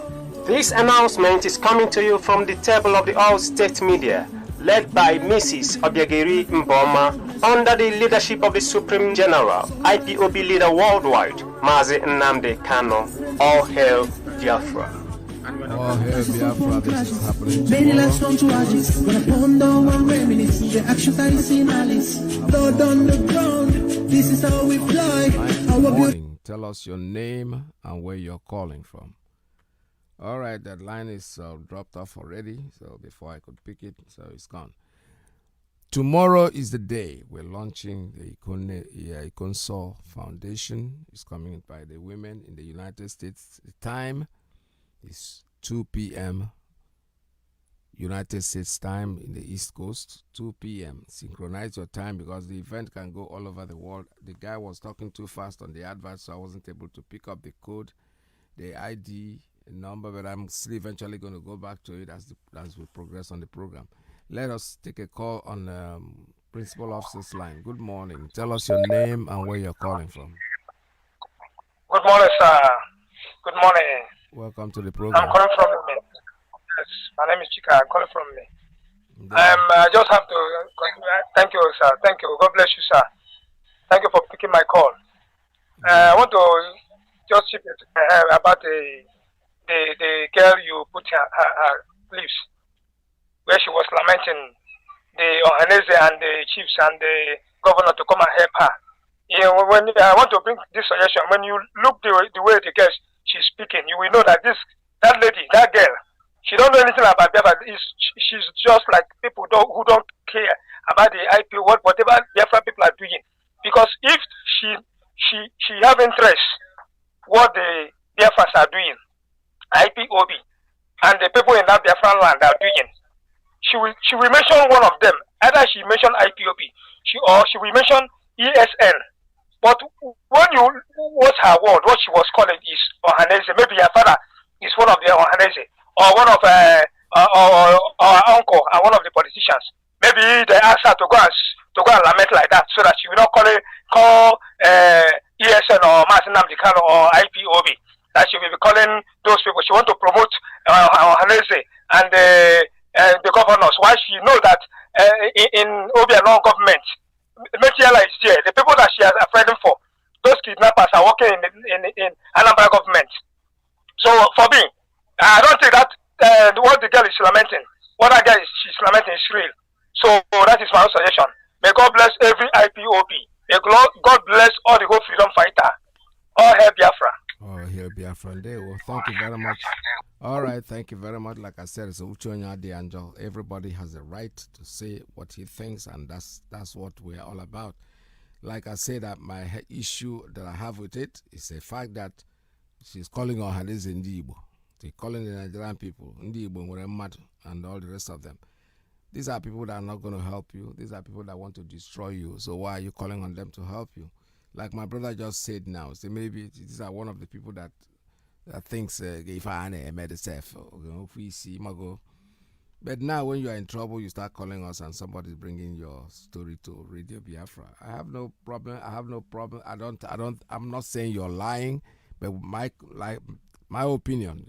This announcement is coming to you from the table of the All-State Media, led by Mrs. Obiageri Mboma, under the leadership of the Supreme General, IPOB leader worldwide, Mazi Iyke. All hail Biafra. All hail Biafra. This is happening Many lives come to ashes, but upon the one reminisce, the action that is in Alice. Blood on the ground, this is how we fly. Tell us your name and where you're calling from. All right, that line is dropped off already, so before I could pick it, so it's gone. Tomorrow is the day we're launching the Iconsol Foundation. It's coming by the women in the United States. The time is 2 p.m. United States time in the East Coast, 2 p.m. Synchronize your time because the event can go all over the world. The guy was talking too fast on the advert, so I wasn't able to pick up the code, the ID number, but I'm still eventually going to go back to it as we progress on the program. Let us take a call on Principal Officer's line. Good morning. Tell us your name and where you're calling from. Good morning, sir. Good morning. Welcome to the program. I'm calling from Yes, my name is Chika. I'm calling from me. I just have to thank you, sir. Thank you. God bless you, sir. Thank you for picking my call. I want to just chip it about the girl you put her lips where she was lamenting the Ohanese and the chiefs and the governor to come and help her. You know, when I want to bring this suggestion, when you look the way the girl she's speaking, you will know that that lady, that girl, she don't know anything about Biafra. She's just like people who don't care about the IP, whatever Biafra people are doing. Because if she have interest what the Biafras are doing, IPOB, and the people in that Biafran land are doing, she will mention one of them. Either she mention IPOB, she will mention ESN. But when you watch her word, what she was calling is Ohanese. Maybe her father is one of the Ohanese, or one of our uncle and one of the politicians. Maybe they asked her to go and lament like that, so that she will not call ESN or Mazi Iyke or IPOB. That she will be calling those people. She want to promote Ohanese and the governors. Why she know that in Obiano government, Metiala is there. The people that she has fighting for, those kidnappers are working in Anambra government. So for me, I don't think that what the girl is lamenting, what that girl she's lamenting is real. So that is my own suggestion. May God bless every IPOB. May God bless all the whole freedom fighter. All hail Biafra. All hail Biafra Day. Well, thank you very much. All right, thank you very much. Like I said, it's Uchonya the Angel. Everybody has a right to say what he thinks, and that's what we're all about. Like I said, that my issue that I have with it is the fact that she's calling on Ohanese Ndibo. She's calling the Nigerian people Ndibo, Muremadu, and all the rest of them. These are people that are not going to help you. These are people that want to destroy you. So why are you calling on them to help you? Like my brother just said now, so maybe these are one of the people that thinks if I made itself, if we see Mago. But now when you are in trouble, you start calling us and somebody's bringing your story to Radio Biafra. I have no problem. I'm not saying you're lying, but my opinion,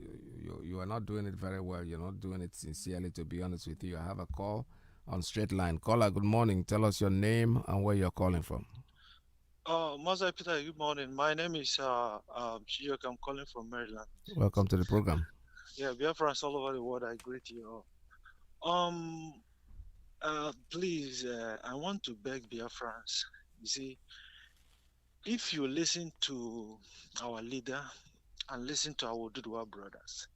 you are not doing it very well. You're not doing it sincerely, to be honest with you. I have a call on straight line. Caller, good morning. Tell us your name and where you're calling from. Mazi Iyke, good morning. My name is Iyke. I'm calling from Maryland. Welcome to the program. Yeah, Biafrans all over the world, I greet you all. Please, I want to beg Biafrans. You see, if you listen to our leader and listen to our Ududua brothers,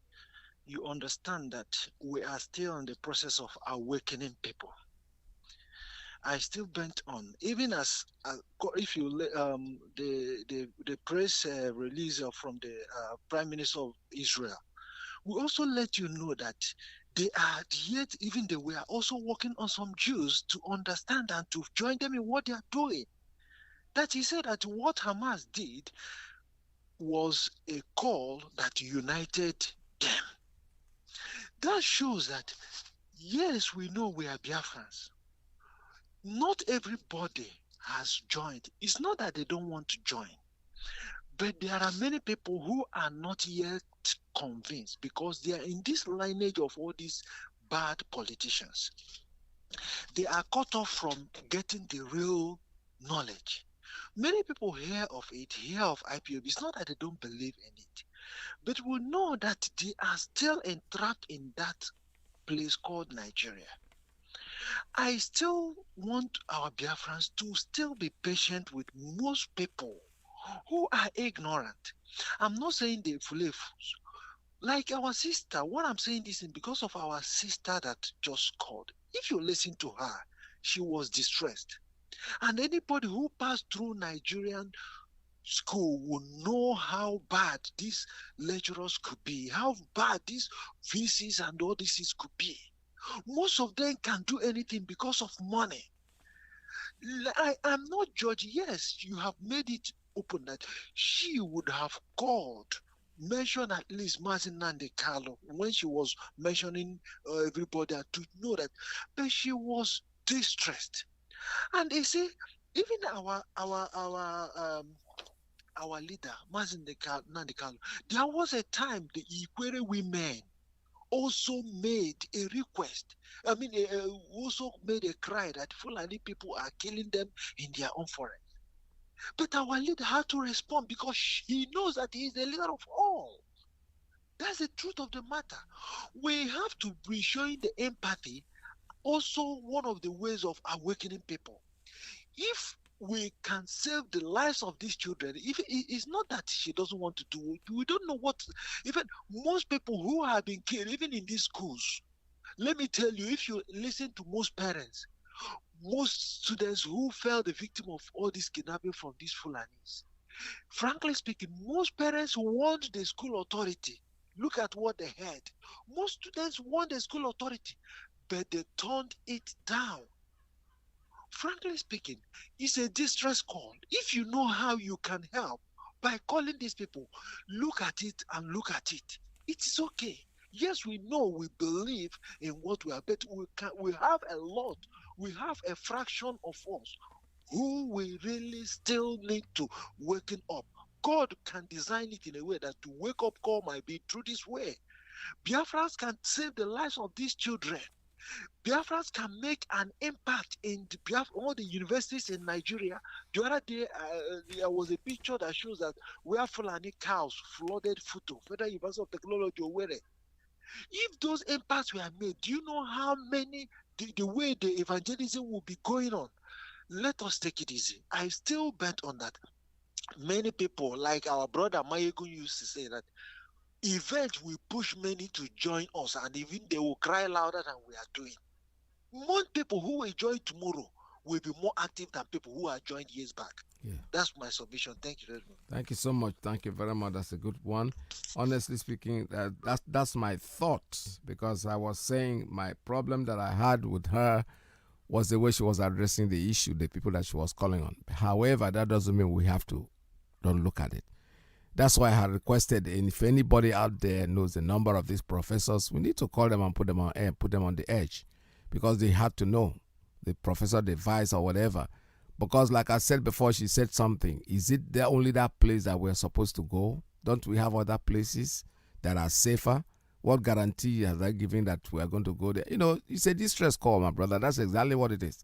you understand that we are still in the process of awakening people. I still bent on, even as if you the press release from the Prime Minister of Israel, we also let you know that they are yet even they were also working on some Jews to understand and to join them in what they are doing. That he said that what Hamas did was a call that united them. That shows that yes, we know we are Biafrans. Not everybody has joined. It's not that they don't want to join, but there are many people who are not yet convinced because they are in this lineage of all these bad politicians. They are cut off from getting the real knowledge. Many people hear of IPOB. It's not that they don't believe in it, but we know that they are still entrapped in that place called Nigeria. I still want our Biafrans to still be patient with most people who are ignorant. I'm not saying they're fully fools. Like our sister, what I'm saying is because of our sister that just called. If you listen to her, she was distressed. And anybody who passed through Nigerian school will know how bad these lecturers could be, how bad these VCs and all these could be. Most of them can do anything because of money. I'm not judging. Yes, you have made it open that she would have called, mentioned at least Mazi Iyke when she was mentioning everybody to know that, but she was distressed. And they say even our leader Mazi Iyke, there was a time the Ikwere women also made a request. Also made a cry that Fulani people are killing them in their own forest. But our leader had to respond because he knows that he is the leader of all. That's the truth of the matter. We have to be showing the empathy, also one of the ways of awakening people. If we can save the lives of these children, if it's not that she doesn't want to do it, we don't know what. Even most people who have been killed, even in these schools, let me tell you, if you listen to most parents, most students who fell the victim of all this kidnapping from these Fulanis, frankly speaking, most parents want the school authority. Look at what they had. Most students want the school authority, but they turned it down. Frankly speaking, it's a distress call. If you know how you can help by calling these people, look at it and look at it. It is okay. Yes, we know, we believe in what we are, but we have a lot. We have a fraction of us who we really still need to waken up. God can design it in a way that the wake-up call might be through this way. Biafrans can save the lives of these children. Biafrans can make an impact in all the universities in Nigeria. The other day, there was a picture that shows that where Fulani cows flooded Futo, Federal University of Technology, Owerri. If those impacts were made, do you know how many, the way the evangelism will be going on? Let us take it easy. I still bet on that. Many people, like our brother Mayegun used to say, that event will push many to join us, and even they will cry louder than we are doing. More people who will join tomorrow will be more active than people who are joined years back. Yeah. That's my submission. Thank you very much. Thank you so much. Thank you very much. That's a good one. Honestly speaking, that's my thought, because I was saying my problem that I had with her was the way she was addressing the issue, the people that she was calling on. However, that doesn't mean we have to don't look at it. That's why I had requested, and if anybody out there knows the number of these professors, we need to call them and put them on air, put them on the edge, because they have to know the professor, the vice, or whatever. Because like I said before, she said something. Is it only that place that we're supposed to go? Don't we have other places that are safer? What guarantee has that given that we are going to go there? You know, it's a distress call, my brother. That's exactly what it is.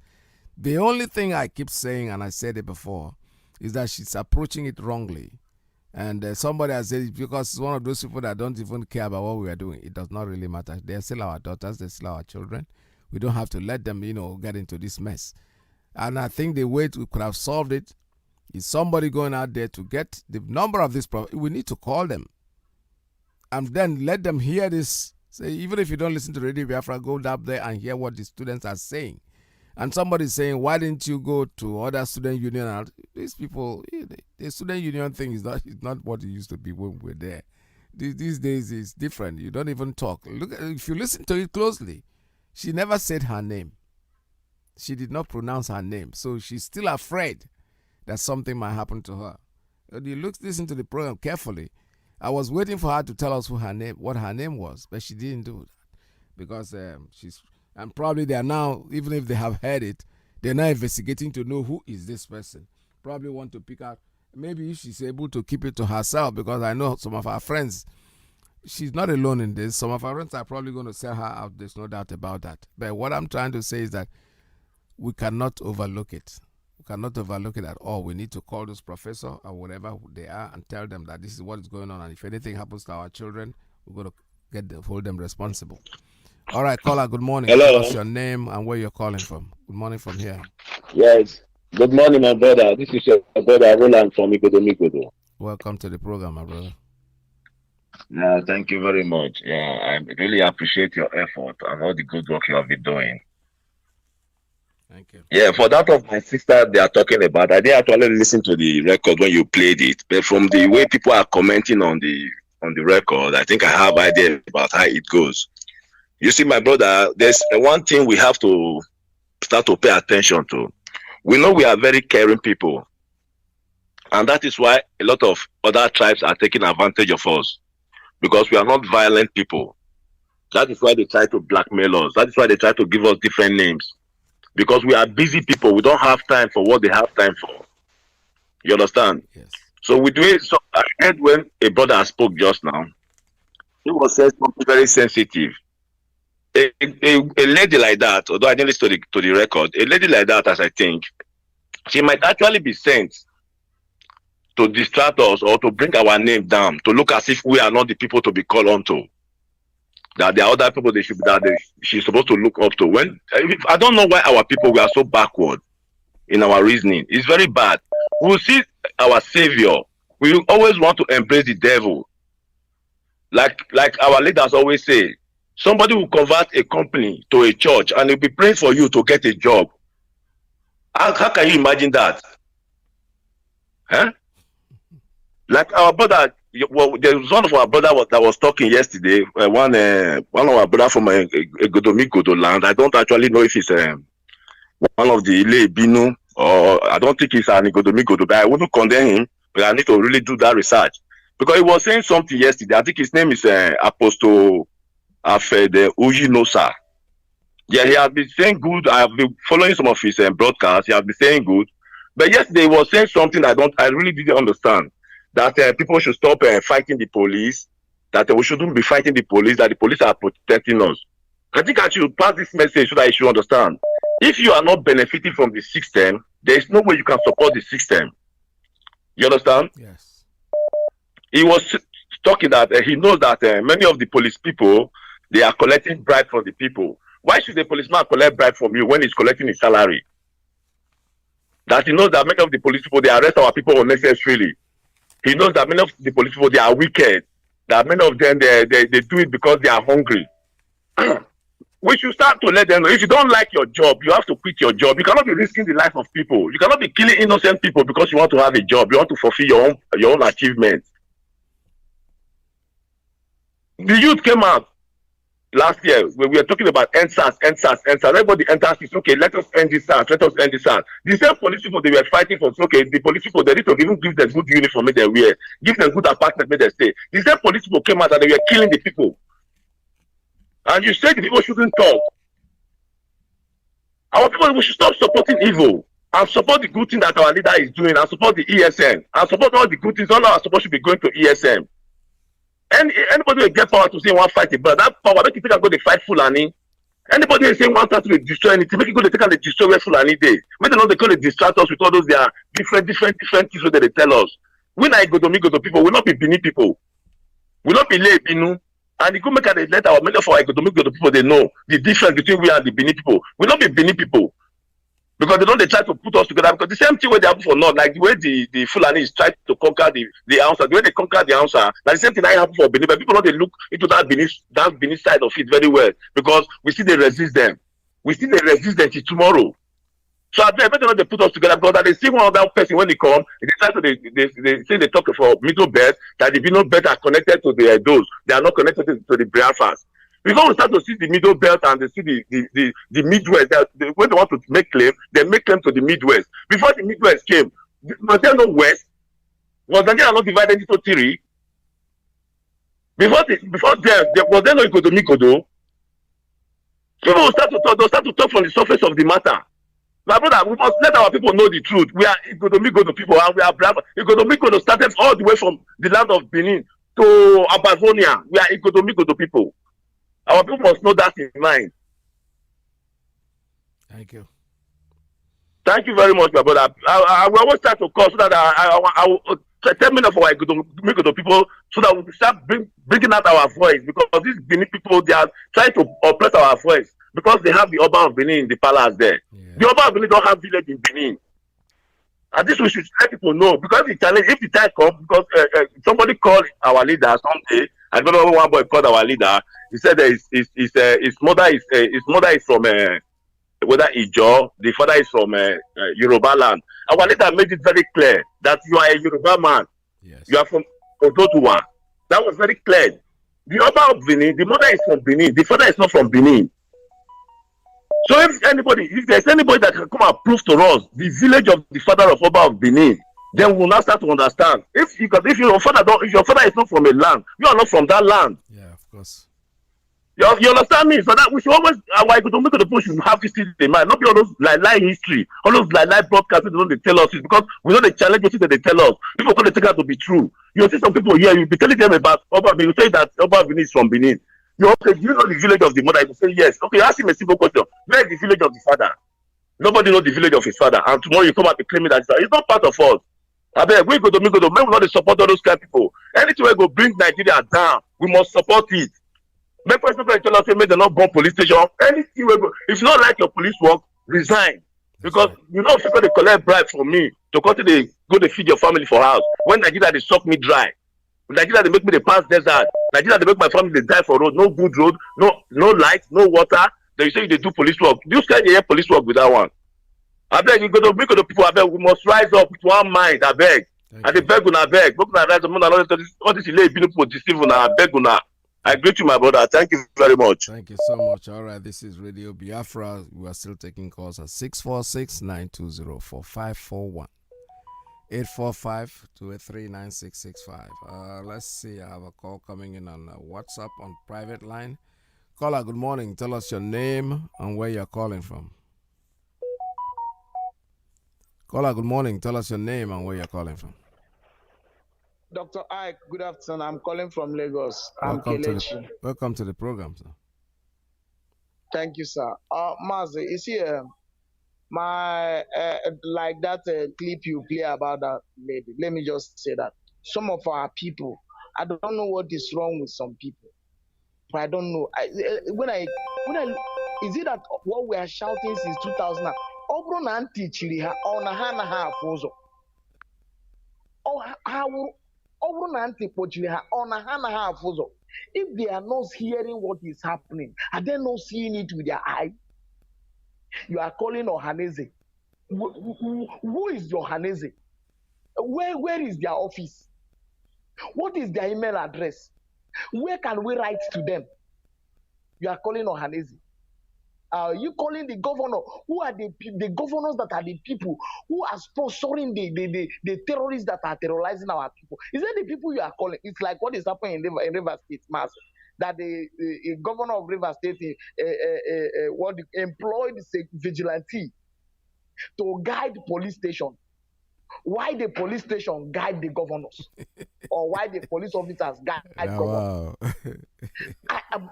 The only thing I keep saying, and I said it before, is that she's approaching it wrongly. And somebody has said, because it's one of those people that don't even care about what we are doing. It does not really matter. They're still our daughters. They're still our children. We don't have to let them, get into this mess. And I think the way we could have solved it is somebody going out there to get the number of this problem. We need to call them and then let them hear this. Say, even if you don't listen to Radio Biafra, go up there and hear what the students are saying. And somebody's saying, why didn't you go to other student union? These people, the student union thing is not what it used to be when we were there. These days it's different. You don't even talk. Look, if you listen to it closely, she never said her name. She did not pronounce her name. So she's still afraid that something might happen to her. You listen to the program carefully. I was waiting for her to tell us what her name was, but she didn't do that. Because and probably they are now, even if they have heard it, they're now investigating to know who is this person. Probably want to pick out, maybe if she's able to keep it to herself, because I know some of her friends, she's not alone in this. Some of her friends are probably going to sell her out. There's no doubt about that. But what I'm trying to say is that we cannot overlook it. We cannot overlook it at all. We need to call those professors or whatever they are and tell them that this is what is going on. And if anything happens to our children, we're going to hold them responsible. All right, caller, good morning. Hello. Tell us your name and where you're calling from. Good morning from here. Yes. Good morning, my brother. This is your brother Roland from Igodo. Welcome to the program, my brother. Yeah, thank you very much. Yeah, I really appreciate your effort and all the good work you have been doing. Thank you. Yeah, for that of my sister they are talking about, I didn't actually listen to the record when you played it, but from the way people are commenting on the record, I think I have idea about how it goes. You see, my brother, there's one thing we have to start to pay attention to. We know we are very caring people, and that is why a lot of other tribes are taking advantage of us, because we are not violent people. That is why they try to blackmail us. That is why they try to give us different names, because we are busy people. We don't have time for what they have time for. You understand? Yes. So we do it. So I heard when a brother spoke just now, he was saying something very sensitive. A lady like that, although I didn't listen to the record, a lady like that, as I think, she might actually be sent to distract us or to bring our name down, to look as if we are not the people to be called onto. That there are other people she's supposed to look up to. When I don't know why our people we are so backward in our reasoning. It's very bad. We will see our savior. We will always want to embrace the devil. Like our leaders always say, somebody will convert a company to a church and they'll be praying for you to get a job. How can you imagine that? Huh? Like our brother, well, there was one of our brother that was talking yesterday. One of our brother from a Godo land. I don't actually know if he's one of the Ile Binu, or I don't think he's an Godo, but I wouldn't condemn him. But I need to really do that research, because he was saying something yesterday. I think his name is Apostle Afed Ujinosa. Yeah, he has been saying good. I have been following some of his broadcasts. He has been saying good, but yesterday he was saying something I really didn't understand. That people should stop fighting the police, that we shouldn't be fighting the police, that the police are protecting us. I think I should pass this message so that you should understand. If you are not benefiting from the system, there is no way you can support the system. You understand? Yes. He was talking that he knows that many of the police people, they are collecting bribe from the people. Why should the policeman collect bribe from you when he's collecting his salary? That he knows that many of the police people, they arrest our people unnecessarily. He knows that many of the police people, they are wicked. That many of them, they do it because they are hungry. We should start to let them know. If you don't like your job, you have to quit your job. You cannot be risking the life of people. You cannot be killing innocent people because you want to have a job. You want to fulfill your own achievement. The youth came out last year when we were talking about NSAS. Everybody enters this. Okay, let us end this SARS. The same police people they were fighting for. Okay, the police people, they need to even give them good uniform they wear, give them good apartment they stay. The same police people came out and they were killing the people. And you said the people shouldn't talk. Our people, we should stop supporting evil and support the good thing that our leader is doing, and support the ESM and support all the good things. All our support should be going to ESM. Anybody will get power to say one fight, but that power make you think I go to fight Fulani. Anybody is saying one time to destroy anything, make you go to take and destroy where Fulani day. Make them know they call it distract us with all those their different things that they tell us. We not go to people, we not be Bini people. We not be lay Binu. And you go make a let our many for our go to people they know the difference between we and the Bini people. We not be Bini people. Because they don't try to put us together. Because the same thing where they happen for North, like the way the Fulani is trying to conquer the answer, the way they conquer the answer, like the same thing that happen for Benin. But people don't look into that Benin side of it very well, because we see they resist them. We see they resist them till tomorrow. So I better not they put us together, because they see one other person when they come, they try to they say they talk for middle belt, that the middle belt are connected to the those, they are not connected to the Biafras. Before we start to see the middle belt and they see the Midwest, when they want to make claim, they make claim to the Midwest. Before the Midwest came, was there no West? Was Nigeria not divided into three? Before there was there no Ikodo? People will start to talk from the surface of the matter. My brother, we must let our people know the truth. We are Ikodo people, and we are Biafra. Ikodo started all the way from the land of Benin to Abazonia. We are Ikodo people. Our people must know that in mind. Thank you. Thank you very much, my brother. I will always try to call so that I will 10 minutes for our Godo people, so that we can start bringing out our voice, because these Benin people, they are trying to oppress our voice because they have the Oba of Benin in the palace there. Yeah. The Oba of Benin don't have village in Benin. And this we should let people know, because the challenge, if the time comes, because somebody called our leader someday, I don't know one boy called our leader. He said that his mother is from whether Ijo, the father is from Yoruba land. Our leader made it very clear that you are a Yoruba man. Yes. You are from Ododuwa. That was very clear. The Oba of Benin, the mother is from Benin. The father is not from Benin. So if there's anybody that can come and prove to us the village of the father of Oba of Benin, then we'll now start to understand. If your father is not from a land, you are not from that land. Yeah, of course. You understand me? So that we should always the push should have history in mind, not be all those lie history, all those lie broadcasting they tell us, because we know the challenge that they tell us. People going to take out to be true. You see some people here, you'll be telling them about Oba Benin, you say that Oba Benin is from Benin. You know the village of the mother, you say yes. Okay, ask him a simple question. Where is the village of the father? Nobody knows the village of his father. And tomorrow you come out to claim that it's not part of us. I beg, we go to maybe we not support all those kind of people. Anything we go bring Nigeria down, we must support it. Make person tell us they're not bomb police station. Anything we go, if you don't like your police work, resign. Because you know if you're gonna collect bribe from me to continue to go to feed your family for house. When Nigeria they suck me dry. Nigeria they make me the pass desert. Nigeria they make my family they die for road, no good road, no light, no water. They say they do police work. This kind of police work with that one. I beg you go to the people. I beg we must rise up with one mind. I beg. And they beg una beg. Rise up. All this lay people deceive una. I beg una. I greet you, my brother. Thank you very much. Thank you so much. All right, this is Radio Biafra. We are still taking calls at 646-920-4541. 845-283-9665. Let's see. I have a call coming in on WhatsApp on private line. Caller, good morning. Tell us your name and where you're calling from. Caller, good morning. Tell us your name and where you're calling from. Dr. Iyke, good afternoon. I'm calling from Lagos. Welcome to the program, sir. Thank you, sir. Mazi, you see, my like that clip you play about that lady. Let me just say that some of our people, I don't know what is wrong with some people, but I don't know. When I is it that what we are shouting since 2000? Obro na anti chiri ha ona ha na ha afozo. Oh how if they are not hearing what is happening, are they not seeing it with their eye? You are calling Ohaneze. Who is your Ohaneze? Where is their office? What is their email address? Where can we write to them? You are calling Ohaneze. Are you calling the governor? Who are the governors that are the people who are sponsoring the terrorists that are terrorizing our people? Is that the people you are calling? It's like what is happening in River State, Mass. That the governor of River State employed vigilante to guide the police station. Why the police station guide the governors? Or why the police officers guide governors?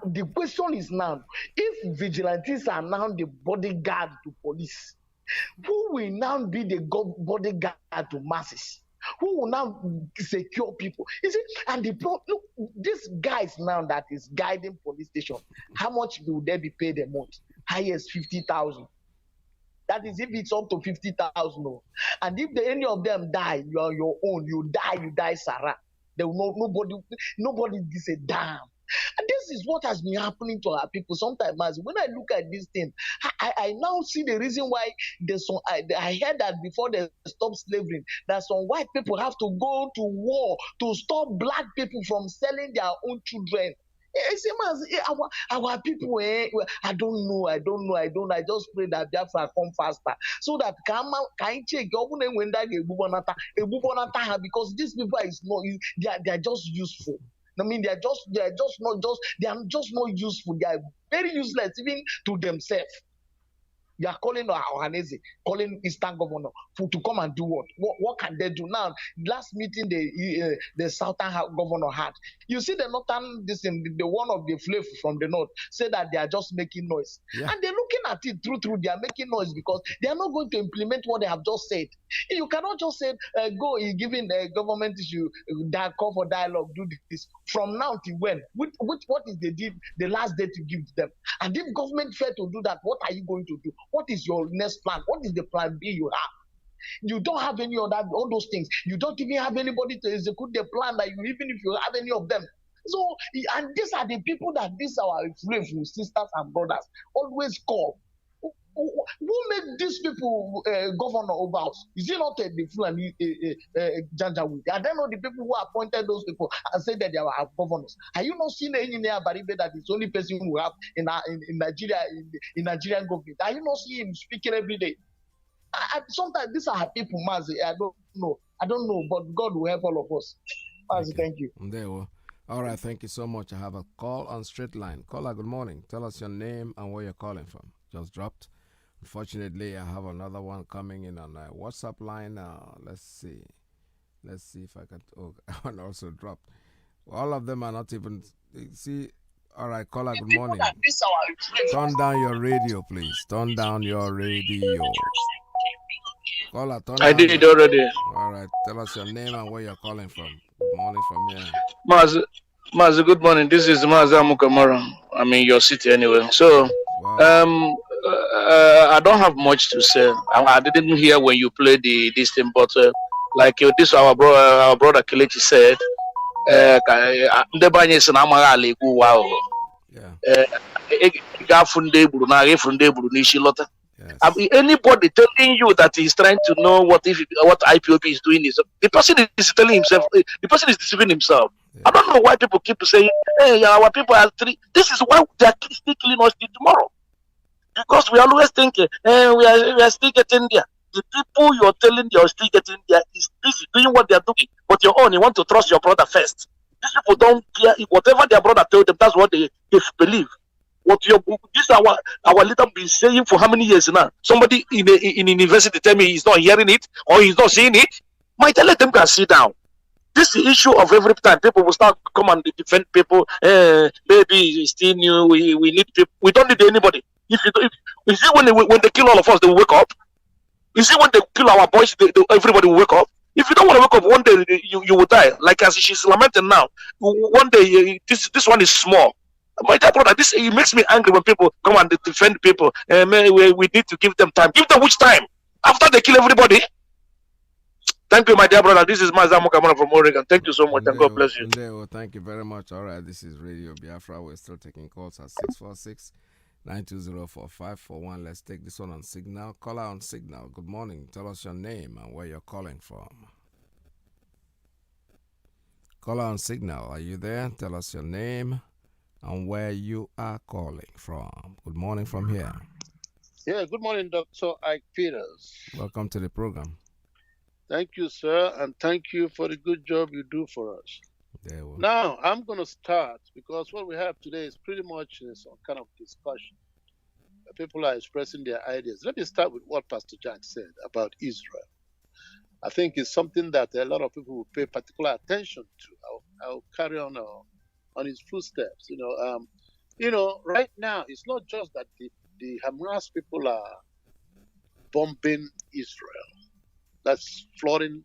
The question is now, if vigilantes are now the bodyguard to police, who will now be the bodyguard to masses? Who will now secure people? You see, and look, these guys now that is guiding police station, how much will they be paid a month? Highest 50,000. That is if it's up to 50,000. And if any of them die, you are your own. You die, Sarah. There will nobody gives a damn. And this is what has been happening to our people. Sometimes when I look at this thing, I now see the reason why I heard that before they stop slavery, that some white people have to go to war to stop black people from selling their own children. Our people, I don't know. I just pray that Biafra come faster so that can check because these people is not, they are just useful. I mean, they are just not useful. They are very useless even to themselves. You are calling Ohaneze, calling Eastern governor to come and do what? What can they do now? Last meeting the Southern governor had. You see the Northern, the one of the flavor from the North said that they are just making noise. Yeah. And they're looking at it through. They are making noise because they are not going to implement what they have just said. You cannot just say, go, giving the government issue, call for dialogue, do this. From now till when? What is the last date you give to them? And if government fail to do that, what are you going to do? What is your next plan? What is the plan B you have? You don't have any of that, all those things. You don't even have anybody to execute the plan that even if you have any of them. So, and these are the people that these our sisters and brothers always call. Who made these people governor over us? Is it not the Fulani Janjaweed? I don't know the people who appointed those people and said that they are our governors. Are you not seeing any Baribe that is the only person we have in Nigeria, in Nigerian government? Are you not seeing him speaking every day? Sometimes these are people, Mazi. I don't know, but God will help all of us. Mazi, thank you. There we go. All right, thank you so much. I have a call on straight line. Caller, good morning. Tell us your name and where you're calling from. Just dropped. Unfortunately, I have another one coming in on a WhatsApp line. Let's see if I can. Oh, one also dropped. All of them are not even. See, all right, caller, good morning. Turn down your radio, please. Turn down your radio. Caller, turn down. I did it already. All right, tell us your name and where you're calling from. Good morning from here. Mazi, good morning. This is Mazi Amukamara. I'm in your city anyway. So, wow. I don't have much to say. I didn't hear when you played this thing, but like this, our brother Kelechi said, anybody telling you that he's trying to know what IPOB is doing is the person is telling himself, the person is deceiving himself. Yeah. I don't know why people keep saying, hey, our people are three. This is why they are still killing us tomorrow. Because we always think, we are still getting there. The people you're telling you're still getting there is doing what they're doing. But your own, you want to trust your brother first. These people don't care. Whatever their brother told them, that's what they believe. This our leader been saying for how many years now? Somebody in university tell me he's not hearing it or he's not seeing it. Might let them go sit down. This is the issue of every time people will start come and defend people. Maybe it's still new. We need people. We don't need anybody. You see when they kill all of us, they will wake up. You see when they kill our boys, everybody will wake up. If you don't want to wake up, one day you will die. Like as she's lamenting now. One day this one is small. My dear brother, it makes me angry when people come and defend people. We need to give them time. Give them which time? After they kill everybody? Thank you, my dear brother. This is Mazi Iyke from Oregon. Thank you so much, and God bless you. Thank you very much. All right, this is Radio Biafra. We're still taking calls at 646-920-4541. Let's take this one on Signal. Caller on Signal. Good morning. Tell us your name and where you're calling from. Caller on Signal. Are you there? Tell us your name and where you are calling from. Good morning from here. Yeah, good morning, Dr. Ike Peters. Welcome to the program. Thank you, sir, and thank you for the good job you do for us. Now, I'm going to start because what we have today is pretty much some kind of discussion. People are expressing their ideas. Let me start with what Pastor Jack said about Israel. I think it's something that a lot of people will pay particular attention to. I'll carry on his footsteps. Right now, it's not just that the Hamas people are bombing Israel. That's flooding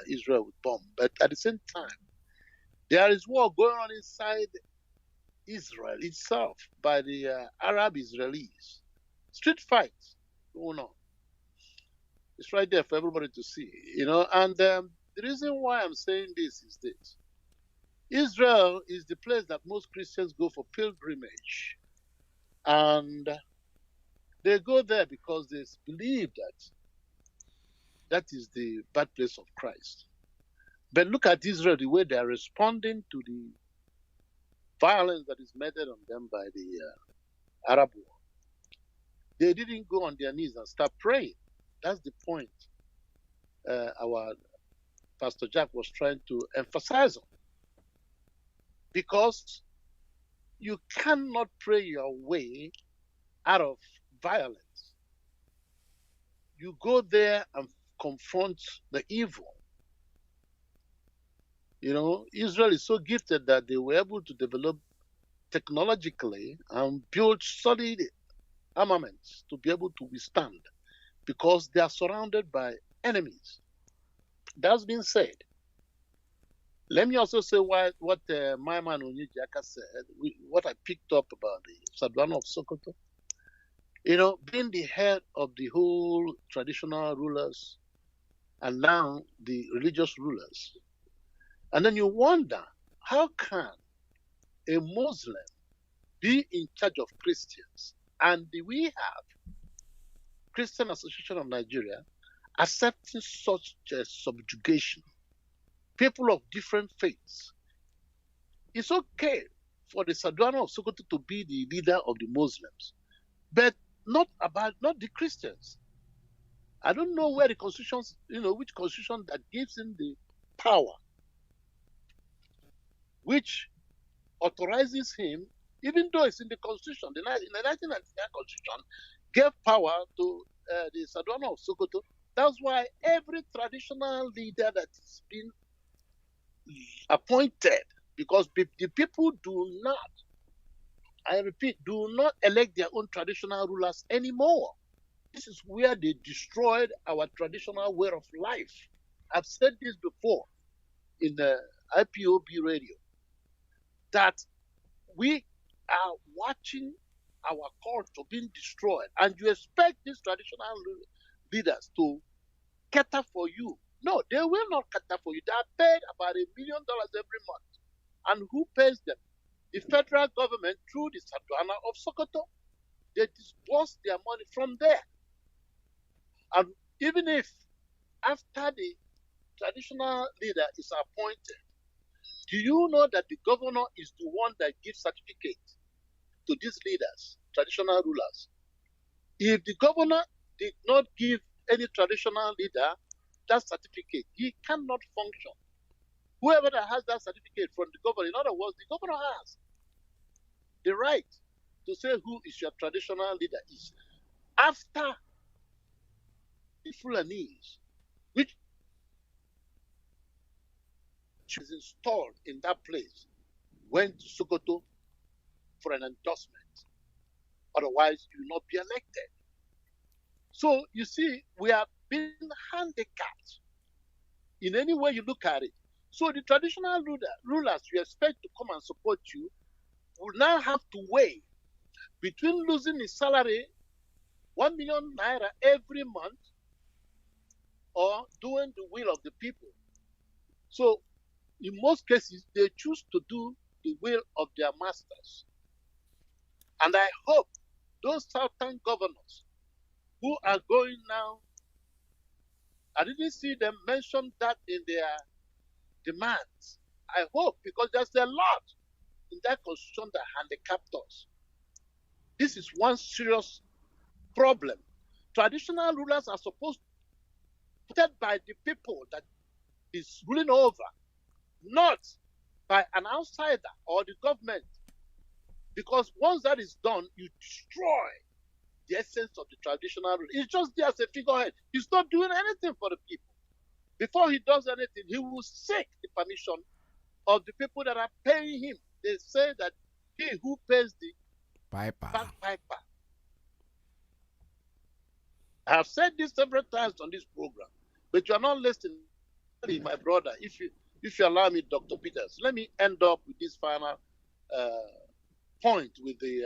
Israel with bombs. But at the same time, there is war going on inside Israel itself by the Arab Israelis. Street fights going on. It's right there for everybody to see. And the reason why I'm saying this is this. Israel is the place that most Christians go for pilgrimage. And they go there because they believe that is the birthplace of Christ. But look at Israel, the way they are responding to the violence that is meted on them by the Arab war. They didn't go on their knees and start praying. That's the point our Pastor Jack was trying to emphasize on. Because you cannot pray your way out of violence. You go there and confront the evil. Israel is so gifted that they were able to develop technologically and build solid armaments to be able to withstand because they are surrounded by enemies. That's been said. Let me also say what my man Onyejaka said, what I picked up about the Sadwana of Sokoto. Being the head of the whole traditional rulers and now the religious rulers. And then you wonder, how can a Muslim be in charge of Christians? And we have Christian Association of Nigeria accepting such subjugation, people of different faiths. It's okay for the Sadwana of Sokoto to be the leader of the Muslims, but not the Christians. I don't know where the constitution, which constitution that gives him the power, which authorizes him, even though it's in the constitution, in the 1999 constitution, gave power to the Sadwana of Sokoto. That's why every traditional leader that is being appointed, because the people do not, I repeat, do not elect their own traditional rulers anymore. This is where they destroyed our traditional way of life. I've said this before in the IPOB radio, that we are watching our culture being destroyed, and you expect these traditional leaders to cater for you. No, they will not cater for you. They are paid about $1 million every month. And who pays them? The federal government through the Sadwana of Sokoto. They disburse their money from there. And even if after the traditional leader is appointed, do you know that the governor is the one that gives certificate to these leaders, traditional rulers? If the governor did not give any traditional leader that certificate, he cannot function. Whoever that has that certificate from the governor, in other words, the governor has the right to say who is your traditional leader is. After the Fulanese, which is installed in that place, went to Sokoto for an endorsement. Otherwise, you will not be elected. So, you see, we are being handicapped in any way you look at it. So the traditional rulers you expect to come and support you will now have to weigh between losing his salary, 1 million naira every month, or doing the will of the people. So in most cases, they choose to do the will of their masters. And I hope those southern governors who are going now, I didn't see them mention that in their demands. I hope, because there's a lot in that constitution that handicapped us. This is one serious problem. Traditional rulers are supposed to be protected by the people that is ruling over, not by an outsider or the government. Because once that is done, you destroy the essence of the traditional rule. It's just there as a figurehead. He's not doing anything for the people. Before he does anything, he will seek the permission of the people that are paying him. They say that he who pays the bagpiper. I have said this several times on this program, but you are not listening. My brother, if you allow me, Dr. Peters, let me end up with this final point with the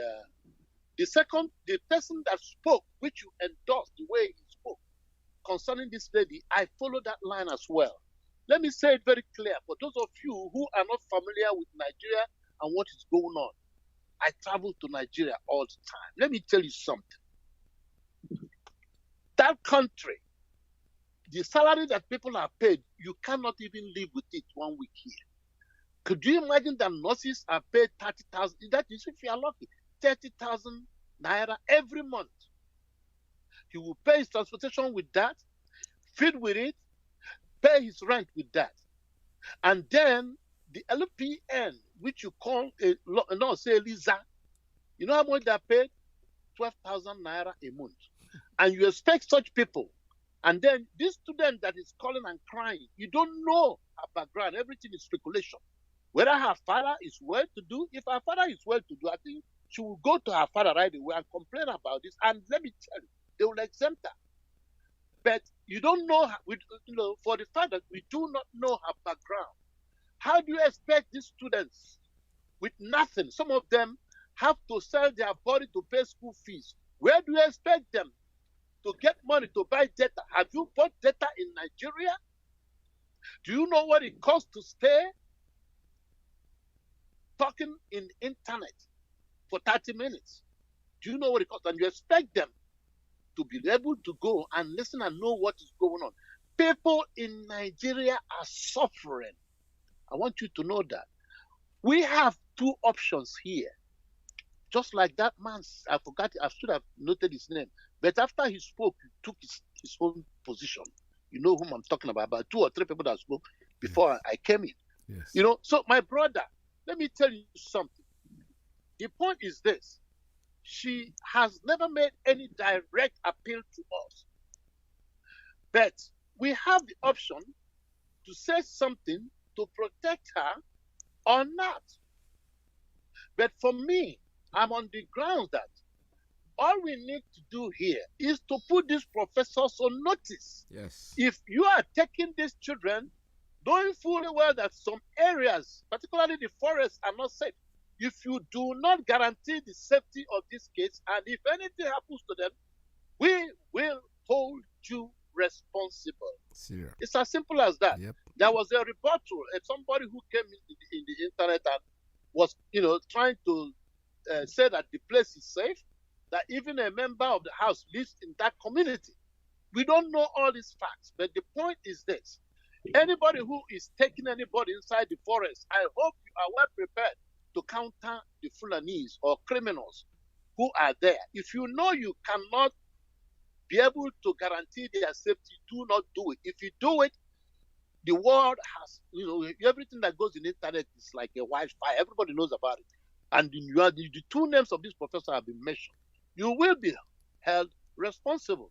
person that spoke, which you endorsed the way he spoke concerning this lady. I follow that line as well. Let me say it very clear for those of you who are not familiar with Nigeria and what is going on. I travel to Nigeria all the time. Let me tell you something. That country, the salary that people are paid, you cannot even live with it 1 week here. Could you imagine that nurses are paid 30,000? That is, if you are lucky, 30,000 naira every month. He will pay his transportation with that, feed with it, pay his rent with that. And then the LPN, which you call Lisa, you know how much they're paid? 12,000 naira a month. And you expect such people. And then this student that is calling and crying, you don't know her background. Everything is speculation. Whether her father is well-to-do, if her father is well-to-do, I think she will go to her father right away and complain about this. And let me tell you, they will exempt her. But you don't know, for the fact that we do not know her background, how do you expect these students with nothing? Some of them have to sell their body to pay school fees. Where do you expect them to get money to buy data? Have you bought data in Nigeria? Do you know what it costs to stay talking in the internet for 30 minutes? Do you know what it costs? And you expect them to be able to go and listen and know what is going on. People in Nigeria are suffering. I want you to know that. We have two options here. Just like that man, I forgot, I should have noted his name. But after he spoke, he took his own position. You know whom I'm talking about 2 or 3 people that spoke before I came in. Yes. You know, so my brother, let me tell you something. The point is this. She has never made any direct appeal to us. But we have the option to say something to protect her or not. But for me, I'm on the grounds that all we need to do here is to put these professors on notice. Yes. If you are taking these children, knowing fully well that some areas, particularly the forests, are not safe, if you do not guarantee the safety of these kids, and if anything happens to them, we will hold you responsible. Sure. It's as simple as that. Yep. There was a rebuttal, somebody who came in the internet and was, trying to say that the place is safe, that even a member of the house lives in that community. We don't know all these facts, but the point is this. Anybody who is taking anybody inside the forest, I hope you are well prepared to counter the Fulanese or criminals who are there. If you know you cannot be able to guarantee their safety, do not do it. If you do it, the world has, everything that goes in the internet is like a wildfire. Everybody knows about it. And the 2 names of this professor have been mentioned. You will be held responsible.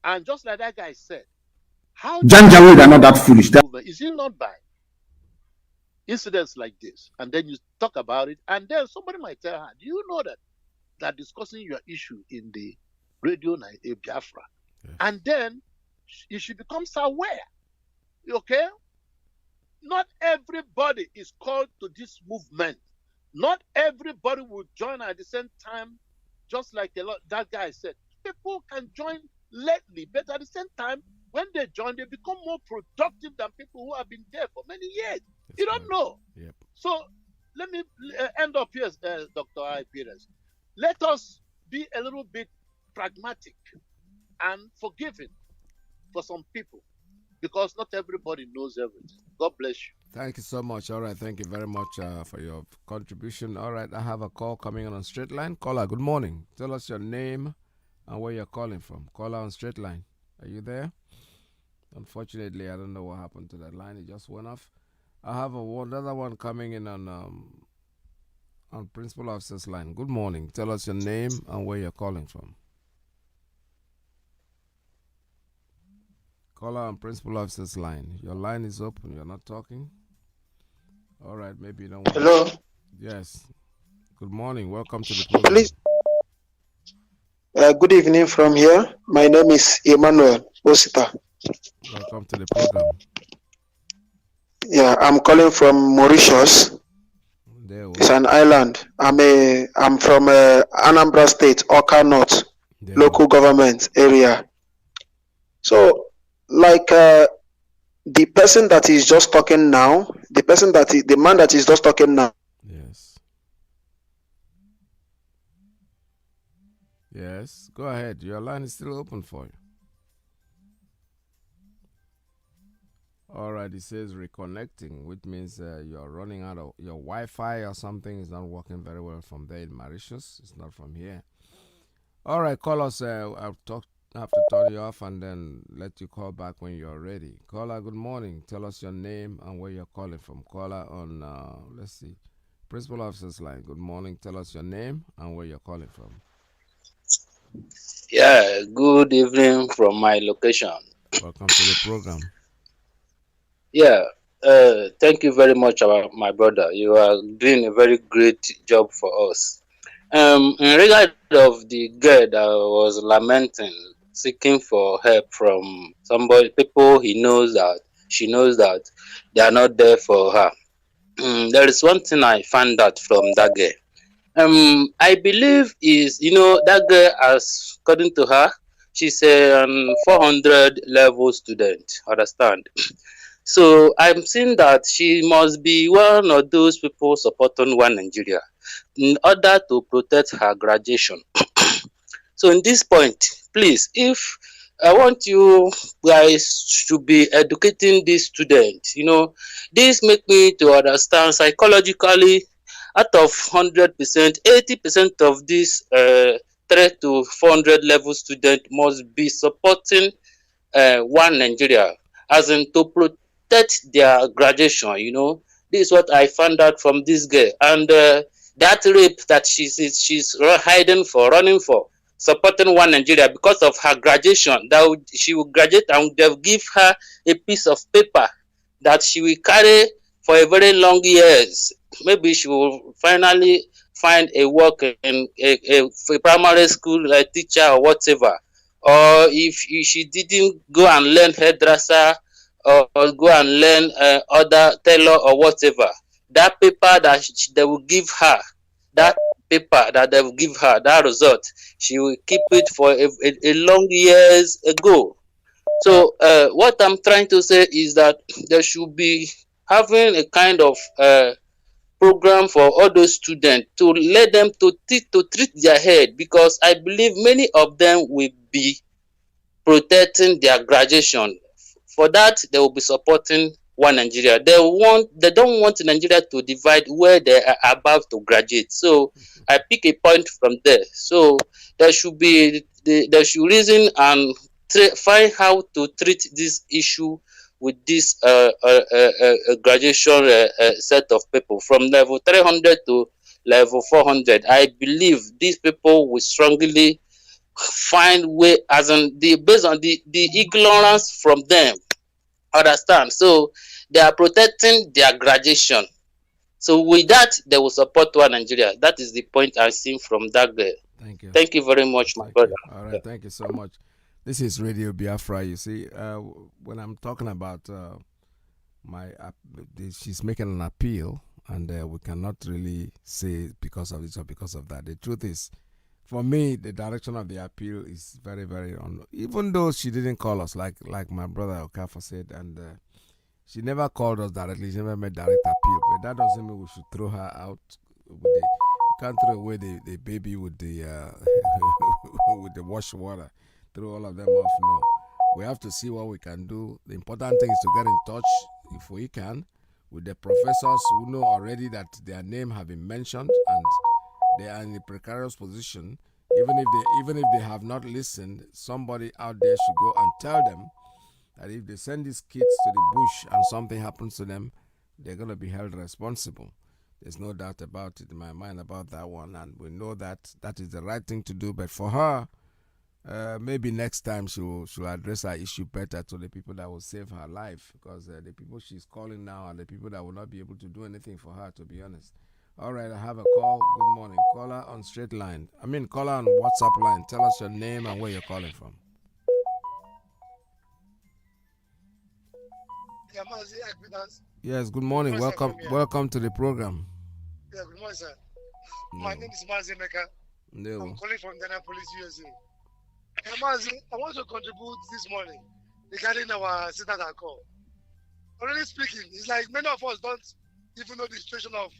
And just like that guy said, how Janjaweed are not that foolish. Is it not by incidents like this? And then you talk about it, and then somebody might tell her, do you know that discussing your issue in the radio Biafra? Yes. And then she becomes aware. Okay? Not everybody is called to this movement. Not everybody will join at the same time, just like that guy said. People can join lately, but at the same time, when they join, they become more productive than people who have been there for many years. You don't know. Yep. So let me end up here, Dr. I. Peters. Let us be a little bit pragmatic and forgiving for some people, because not everybody knows everything. God bless you. Thank you so much. All right. Thank you very much for your contribution. All right. I have a call coming on straight line. Caller, good morning. Tell us your name and where you're calling from. Caller on straight line. Are you there? Unfortunately, I don't know what happened to that line. It just went off. I have another one coming in on Principal Officer's line. Good morning. Tell us your name and where you're calling from. Caller on Principal Officer's line. Your line is open. You're not talking. All right. Maybe you don't want Hello. Yes. Good morning. Welcome to the program. Please. Good evening from here. My name is Emmanuel Osita. Welcome to the program. Yeah, I'm calling from Mauritius. It's an island. I'm from Anambra State, Oka North, local government area. So, like the person that is just talking now, the man that is just talking now. Yes. Yes. Go ahead. Your line is still open for you. All right, it says reconnecting, which means you're running out of your Wi-Fi or something is not working very well from there in Mauritius. It's not from here. All right, call us. I'll have to turn you off and then let you call back when you're ready. Caller, good morning. Tell us your name and where you're calling from. Caller on, let's see, Principal Officer's line. Good morning. Tell us your name and where you're calling from. Yeah, good evening from my location. Welcome to the program. Yeah, thank you very much, my brother. You are doing a very great job for us. In regard of the girl that was lamenting, seeking for help from people she knows that they are not there for her. There is one thing I found out from that girl. I believe that girl, as according to her, she's a 400 level student. Understand? So I'm seeing that she must be one of those people supporting One Nigeria in order to protect her graduation. So in this point, please, if I want you guys to be educating these students, this make me to understand psychologically, out of 100%, 80% of this 3 to 400 level student must be supporting one Nigeria, as in to protect their graduation. This is what I found out from this girl, and that rape that she's hiding for, running for, supporting one Nigeria because of her graduation. She will graduate and they'll give her a piece of paper that she will carry for a very long years. Maybe she will finally find a work in a primary school, like teacher or whatever. Or if she didn't go and learn hairdresser or go and learn other tailor or whatever, that paper that they will give her, that result, she will keep it for a long years ago. So what I'm trying to say is that there should be having a kind of program for all those students to let them to treat their head, because I believe many of them will be protecting their graduation. For that, they will be supporting one Nigeria. They don't want Nigeria to divide where they are about to graduate. So I pick a point from there. So there should reason and find how to treat this issue with this graduation set of people from level 300 to level 400. I believe these people will strongly find way, as in based on the ignorance from them. Understand? So they are protecting their graduation. So with that, they will support one Nigeria. That is the point I see from that girl. Thank you. Thank you very much, my brother. All right, thank you so much. This is Radio Biafra. You see, when I'm talking about she's making an appeal, and we cannot really say because of this or because of that. The truth is, for me, the direction of the appeal is very, very even though she didn't call us, like my brother Okafor said, and she never called us directly. She never made direct appeal, but that doesn't mean we should throw her out. You can't throw away the baby with the with the wash water. Throw all of them off. No, we have to see what we can do. The important thing is to get in touch, if we can, with the professors who know already that their name have been mentioned and they are in a precarious position. Even if they have not listened, somebody out there should go and tell them that if they send these kids to the bush and something happens to them, they're going to be held responsible. There's no doubt about it in my mind about that one, and we know that that is the right thing to do. But for her, maybe next time she'll address her issue better to the people that will save her life, because the people she's calling now are the people that will not be able to do anything for her, to be honest. All right, I have a call. Good morning. Caller on straight line. Caller on WhatsApp line. Tell us your name and where you're calling from. Yeah, Mazi Iyke. Yes, good morning. Welcome to the program. Yeah, good morning, sir. My name is Mazi Iyke. I'm calling from Indianapolis, USA. Mazi, I want to contribute this morning regarding our sit-down call. Honestly speaking, it's like many of us don't even know the situation of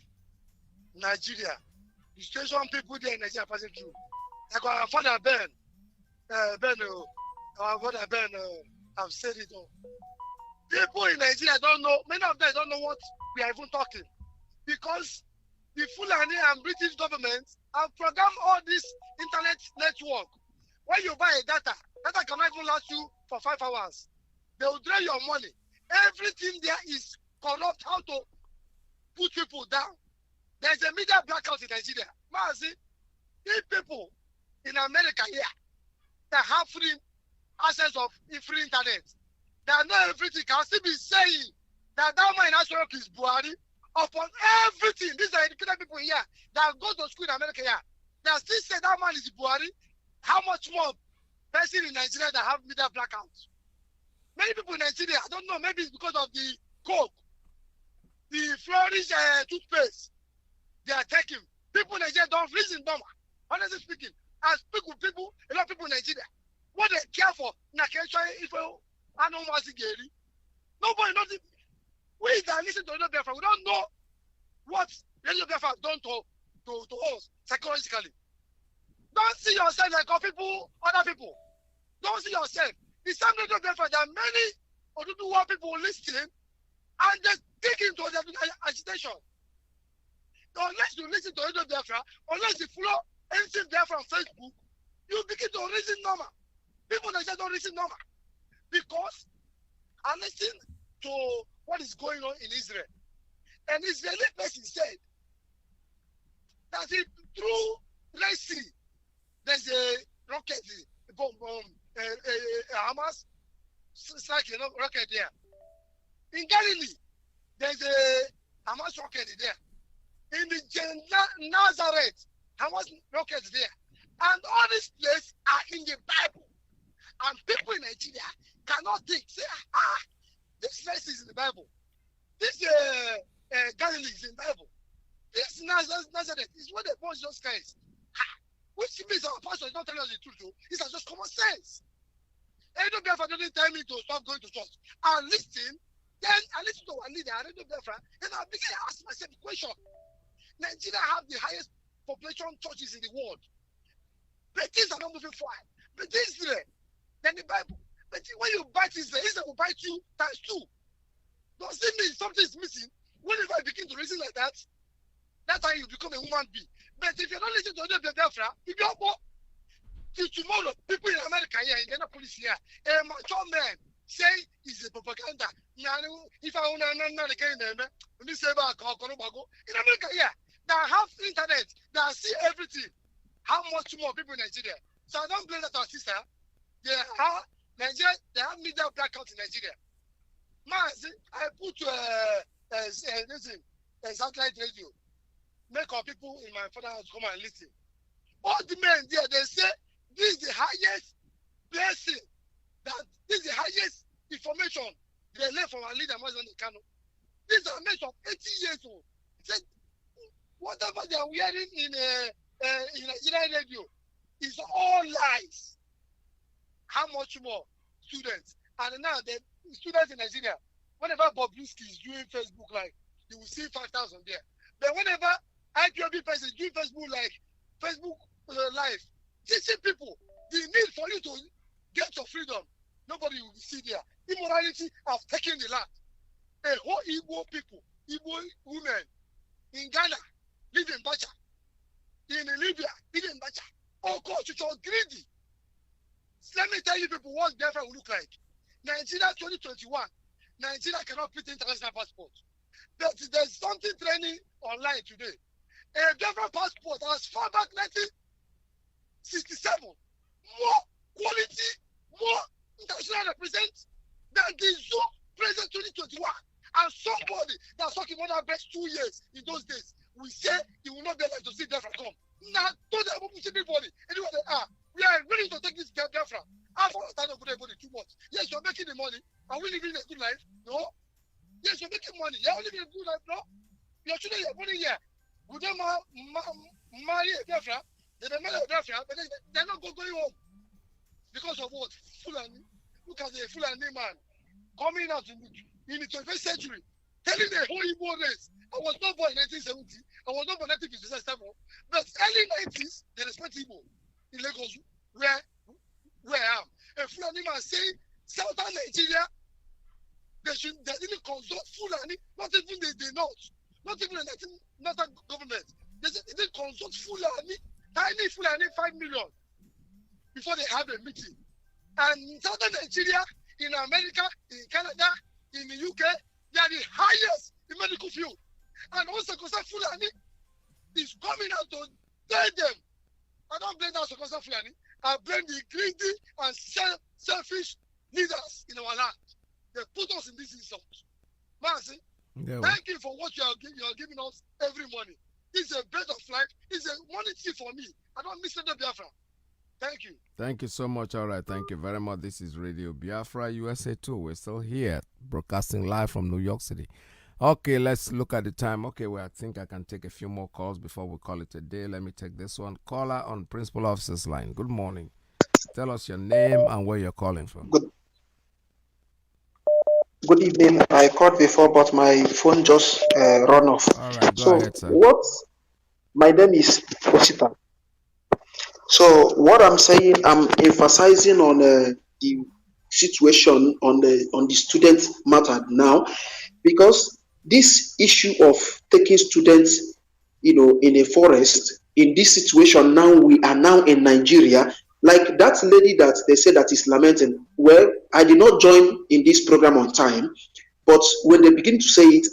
Nigeria. The situation people there in Nigeria are passing through. Like our father Ben, have said it all. People in Nigeria don't know, many of them don't know what we are even talking. Because the Fulani and British government have programmed all this internet network. When you buy a data cannot even last you for 5 hours. They will drain your money. Everything there is corrupt, how to put people down. There's a media blackout in Nigeria. Mazi, if people in America here that have free access of free internet, that know everything, can still be saying that man in Ashwork is Buhari upon everything. These are educated people here that go to school in America here. They still say that man is Buhari. How much more person in Nigeria that have media blackouts? Many people in Nigeria, I don't know, maybe it's because of the coke, the flourish toothpaste they are taking. People in Nigeria don't reason, honestly speaking. I speak with people, a lot of people in Nigeria. What they care for, nobody knows it. We that listen to Radio Biafra, we don't know what Radio Biafra has done to us psychologically. Don't see yourself like other people. Don't see yourself. The same Radio Biafra, there are many Oduduwa people listening and they dig into the agitation. Unless you listen to Radio Biafra, unless you follow anything Biafra on Facebook, you begin to reason normal. People that don't reason normal. Because I listen to what is going on in Israel. An Israeli person said that through Red Sea, there's a rocket bomb, Hamas striking rocket there. In Galilee, there's a Hamas rocket there. In the Nazareth, Hamas rocket there. And all these places are in the Bible. And people in Nigeria cannot think, say, this place is in the Bible. This Galilee is in the Bible. This Nazareth is where they born Jesus Christ. Which means our pastor is not telling us the truth. It's just common sense. Radio Biafra doesn't tell me to stop going to church. I listen, then I listen to our leader, Radio Biafra, and I begin to ask myself the question. Nigeria have the highest population churches in the world. But things are not moving forward. But Israel, then the Bible. But when you bite Israel, Israel will bite you times 2. Does it mean something is missing? Whenever I begin to reason like that, that's how you become a human being. But if you're not listening to the Biafra, if you're till tomorrow, people in America here, in the police here, a mature man say it's a propaganda. If I want to in America here, that have internet, that see everything. How much more people in Nigeria? So I don't blame that our sister. They have Nigeria, they have media blackout in Nigeria. Mazi, I put a satellite radio. Make our people in my father's house come and listen. All the men there, they say this is the highest blessing, that this is the highest information they learn from our leader, Mazi Iyke. These are men of 80 years old. Said whatever they are wearing in Nigerian radio is all lies. How much more students? And now the students in Nigeria, whenever Bobrisky is doing Facebook Live, you will see 5,000 there. But whenever IPOB person is doing Facebook Live, teaching people the need for you to get your freedom, nobody will see there. Immorality has taken the land. A whole Igbo people, Igbo women in Ghana live in Bacha. In Libya, live in Bacha. Oh God, you're greedy. Let me tell you people what Biafra will look like. Nigeria 2021. Nigeria cannot print international passport. But there's something trending online today. A Biafra passport as far back 1967. More quality, more international represent than the Zoom present 2021. And somebody that's talking more than best 2 years in those days will say he will not be able to see Biafra come. Now, don't they see everybody? Anyway, they are. We are ready to take this Biafra. I don't understand everybody too much. Yes, you're making the money. Are we living a good life? No. Yes, you're making money. You're living a good life. No. Your children are money here. Would they marry a Biafra? They marry a Biafra, but they're not going home. Because of what? Fulani. Look at the Fulani man coming out in the 21st century, telling the whole Igbo race. I was not born in 1970. I was not born in 1957. But early 90s, they respect Igbo in Lagos, where I am. A Fulani man saying Southern Nigeria, they didn't consult Fulani, not even the North, not even the Northern government. They didn't consult Fulani, tiny Fulani 5 million before they have a meeting. And in Southern Nigeria, in America, in Canada, in the UK, they are the highest in medical field. And also Fulani is coming out to tell them. I don't blame that Fulani. I blame the greedy and selfish leaders in our land. They put us in this insult. Mazi, thank you for what you are giving us every morning. It's a breath of life. It's a money tea for me. I don't miss the Biafra. Thank you. Thank you so much. All right. Thank you very much. This is Radio Biafra USA 2. We're still here broadcasting live from New York City. Okay, let's look at the time. Okay, well, I think I can take a few more calls before we call it a day. Let me take this one. Caller on Principal Officer's line. Good morning. Tell us your name and where you're calling from. Good evening. I called before, but my phone just run off. All right, go ahead, sir. My name is Osita. So what I'm saying, I'm emphasizing on the situation on the student matter now, because this issue of taking students, in a forest, in this situation now, we are now in Nigeria. Like that lady that they said that is lamenting. Well, I did not join in this program on time, but when they begin to say it,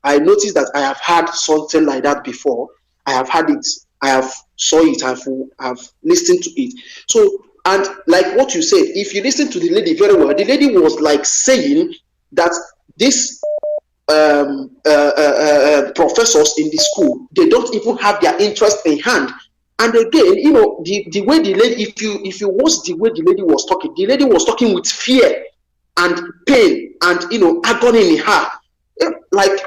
I noticed that I have had something like that before. I have had it. I have saw it. I've listened to it. So, and like what you said, if you listen to the lady very well, the lady was like saying that this professors in the school, they don't even have their interest in hand. And again, the way the lady, if you watch the way the lady was talking with fear and pain and agony in her. Like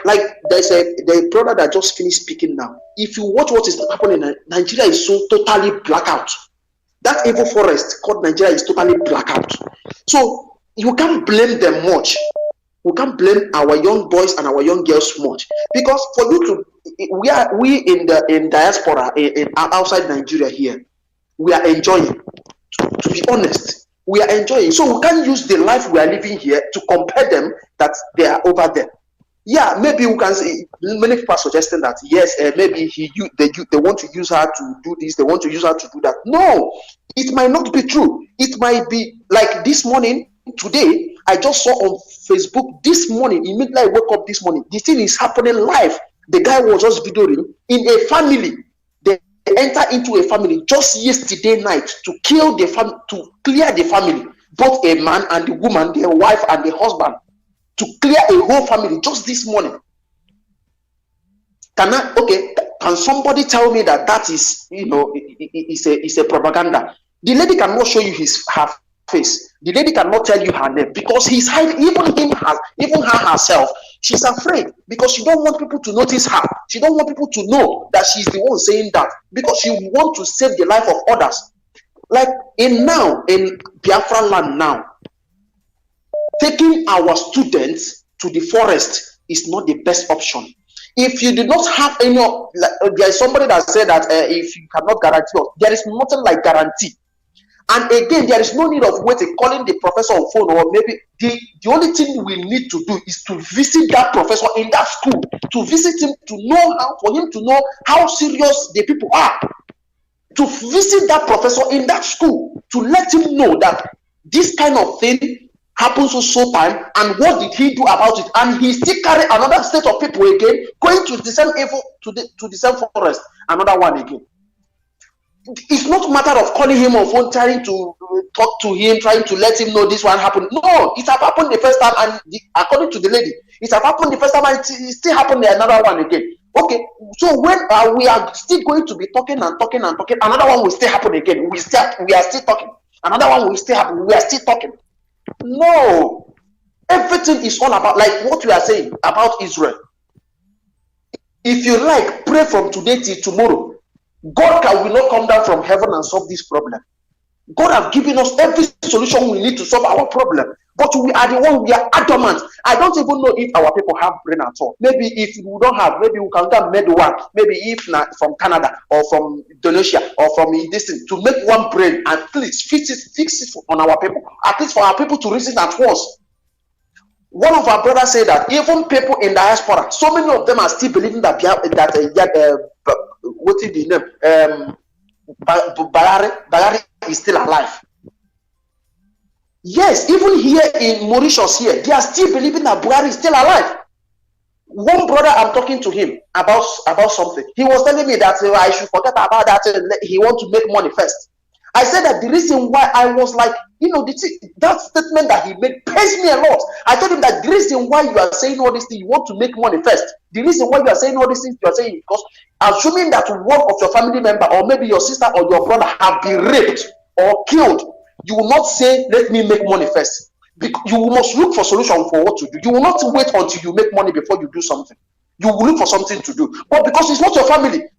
there's the brother that just finished speaking now. If you watch what is happening in Nigeria, is so totally blackout. That evil forest called Nigeria is totally blackout. So you can't blame them much. We can't blame our young boys and our young girls much, because for you to, we in diaspora in outside Nigeria here, we are enjoying. To be honest, we are enjoying. So we can't use the life we are living here to compare them that they are over there. Yeah, maybe we can say, many people are suggesting that yes, maybe they want to use her to do this, they want to use her to do that. No, it might not be true. It might be like this morning, today, I just saw on Facebook this morning, immediately I woke up this morning, the thing is happening live. The guy was just videoing in a family. They enter into a family just yesterday night to kill the family, to clear the family, both a man and the woman, their wife and the husband, to clear a whole family just this morning. Can somebody tell me that is, is a propaganda? The lady cannot show you her face. The lady cannot tell you her name because he's hiding. Even her herself, she's afraid because she don't want people to notice her. She don't want people to know that she's the one saying that, because she wants to save the life of others. Like in Biafra land now, taking our students to the forest is not the best option. If you do not have any, there is somebody that said that if you cannot guarantee us, there is nothing like guarantee. And again, there is no need of waiting, calling the professor on phone, or maybe the only thing we need to do is to visit that professor in that school, to visit him, for him to know how serious the people are. To visit that professor in that school, to let him know that this kind of thing happens so time, and what did he do about it? And he still carry another set of people again, going to the same evil, to the same forest, another one again. It's not a matter of calling him on phone, trying to talk to him, trying to let him know this one happened. No, it have happened the first time, and according to the lady, it have happened the first time, and it still happened another one again. Okay, so when we are still going to be talking and talking and talking, another one will still happen again. We are still talking. Another one will still happen. We are still talking. No, everything is all about, like what we are saying about Israel. If you like, pray from today till tomorrow. God will not come down from heaven and solve this problem. God has given us every solution we need to solve our problem. But we are the one, we are adamant. I don't even know if our people have brain at all. Maybe if we don't have, maybe we can get made one. Maybe if not from Canada or from Indonesia or from this thing, to make one brain and please fix it on our people. At least for our people to reason at once. One of our brothers said that even people in diaspora, so many of them are still believing that what is the name? Bayari is still alive. Yes, even here in Mauritius here, they are still believing that Buhari is still alive. One brother, I'm talking to him about something. He was telling me that I should forget about that. He wants to make money first. I said that the reason why I was like, that statement that he made pains me a lot. I told him that the reason why you are saying all these things, you want to make money first. The reason why you are saying all these things, you are saying because assuming that one of your family member or maybe your sister or your brother have been raped or killed, you will not say, let me make money first. You must look for solution for what to do. You will not wait until you make money before you do something. You will look for something to do. But because it's not your family,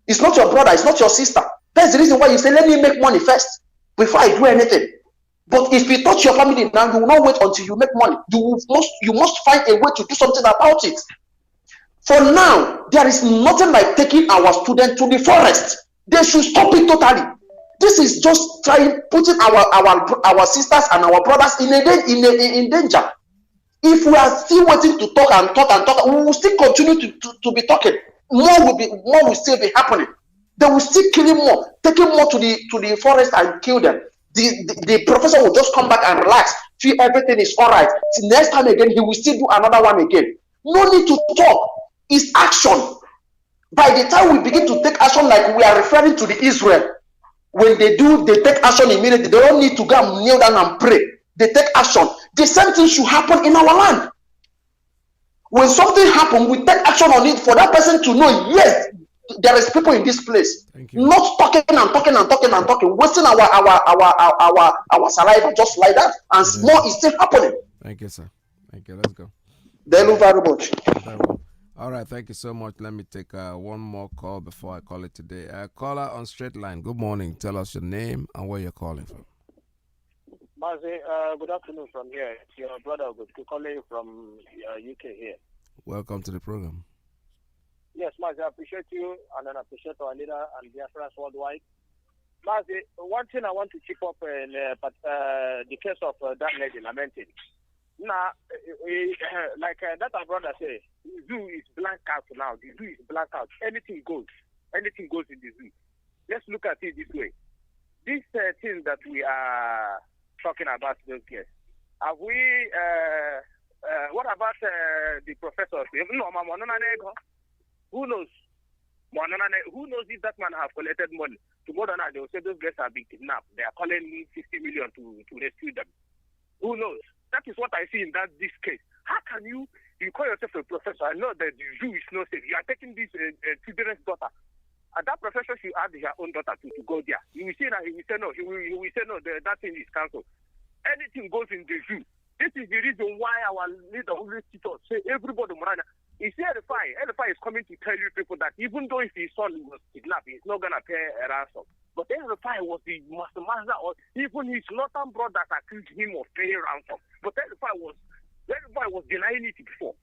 it's not your brother, it's not your sister. That's the reason why you say, let me make money first before I do anything. But if you touch your family now, you will not wait until you make money. You must find a way to do something about it. For now, there is nothing like taking our students to the forest. They should stop it totally. This is just putting our sisters and our brothers in danger. If we are still waiting to talk and talk and talk, we will still continue to be talking. More will still be happening. They will still kill more, taking more to the forest and kill them. The professor will just come back and relax, feel everything is all right. See, next time again, he will still do another one again. No need to talk. It's action. By the time we begin to take action, like we are referring to the Israel, when they take action immediately. They don't need to go and kneel down and pray. They take action. The same thing should happen in our land. When something happens, we take action on it for that person to know, yes, there is people in this place. Not talking and talking and talking and talking, wasting our saliva just like that, and more is still happening. Thank you, sir. Thank you. Let's go. Thank you very much. All right, thank you so much. Let me take one more call before I call it today. Caller on straight line. Good morning. Tell us your name and where you're calling from. Mazi, good afternoon from here. It's your brother, calling from UK here. Welcome to the program. Yes, Mazi, I appreciate you and I appreciate our leader and Biafrans worldwide. Mazi, one thing I want to chip up in the case of that lady lamenting. Now, like that our brother say, the zoo is blank out now. The zoo is blank out. Anything goes. Anything goes in the zoo. Let's look at it this way. This thing that we are talking about those guests, have we, what about the professors? Who knows? Who knows if that man have collected money? Tomorrow night they will say those guests are being kidnapped. They are calling me 50 million to rescue them. Who knows? That is what I see in this case. How can you call yourself a professor? I know that the zoo is not safe. You are taking this children's daughter. And that professor should add her own daughter to go there. You will see that he will say no. He will say no, that thing is cancelled. Anything goes in the zoo. This is the reason why our leader always say everybody, Morana. You see, Edify is coming to tell you people that even though if his son was kidnapped, he's not going to pay a ransom. But Edify was the master, or even his northern brothers accused him of paying ransom. But Edify was denying it before.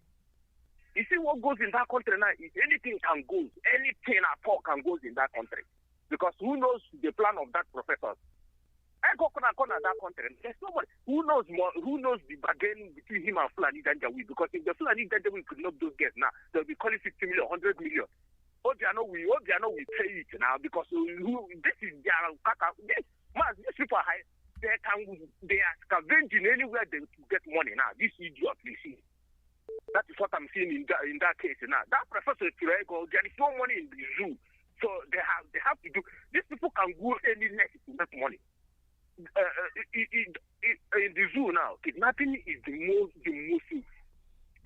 You see what goes in that country now? If anything can go, anything at all can go in that country. Because who knows the plan of that professor? I go to that country. There's nobody who knows the bargain between him and Fulani Danjawi. Because if the Fulani Danjawi could not do get now, they'll be calling 50 million, 100 million. Obiano will pay it now because this is their these people are they are scavenging anywhere they get money now. This idiot, you see. That is what I'm seeing in that case now. That professor Kirego, there is no money in the zoo. So they have to do. These people can go any next to make money. In the zoo now, kidnapping is the most.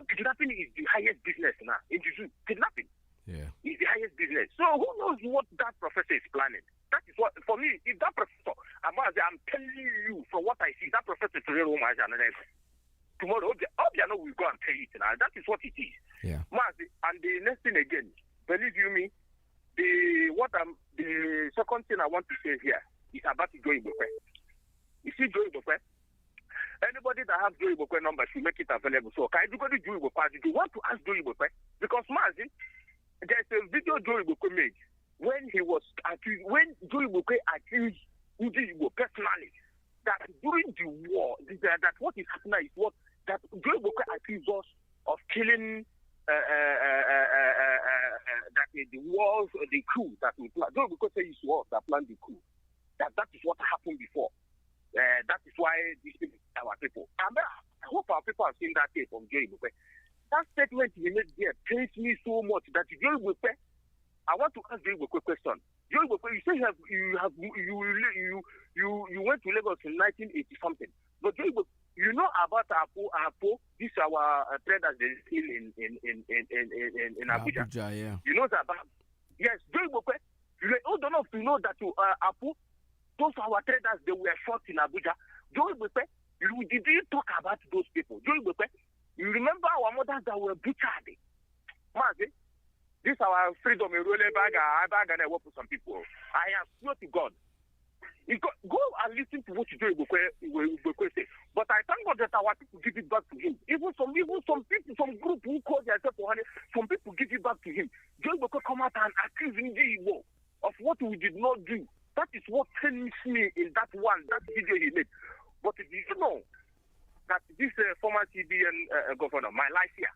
Kidnapping is the highest business now in the zoo. Kidnapping is the highest business. So who knows what that professor is planning? That is what, for me, if that professor, I'm telling you from what I see, that professor tomorrow, Obiano will go and tell it now. That is what it is. Yeah. And the next thing again, believe you me, the second thing I want to say here is about Joe Ibokwe. You see Joe Ibokwe? Anybody that has Joe Ibokwe number should make it available. So can you go to Joe Ibokwe? Did you want to ask Joe Ibokwe? Because Mazi, there's a video Joe Ibokwe made when he was accused, when Joe Ibokwe accused Uji Igbo personally that during the war, that what is happening is what that Joe Ibokwe accused us of killing that the wars, the coup that we planned. Joe Ibokwe said it's us that planned the coup. That is what happened before. That is why these people are our people. And I hope our people have seen that tape from Joe Ibokwe. That statement he made there pains me so much that Joe Ibokwe, I want to ask Joe Ibokwe a question. Joe Ibokwe, you say you went to Lagos in 1980 something. But Joe Ibokwe, you know about Apo, this our traders they still in Abuja. Abuja, yeah. You know that about yes, Joe Ibokwe, you old enough to know that Apo, those our traders they were shot in Abuja. Joe Ibokwe, did you talk about those people? Joe Ibokwe, you remember our mothers that were butchered? Mazi, this our freedom in roller bag and I work for some people. I have swear to God. Go and listen to what Joe Ibokwe say. But I thank God that our people give it back to him. Even some people, some group who call themselves for honey, some people give it back to him. Joe Ibokwe come out and accuse Igbo of what we did not do. That is what pains me in that video he made. But did you know that this former CBN governor, Malaysia,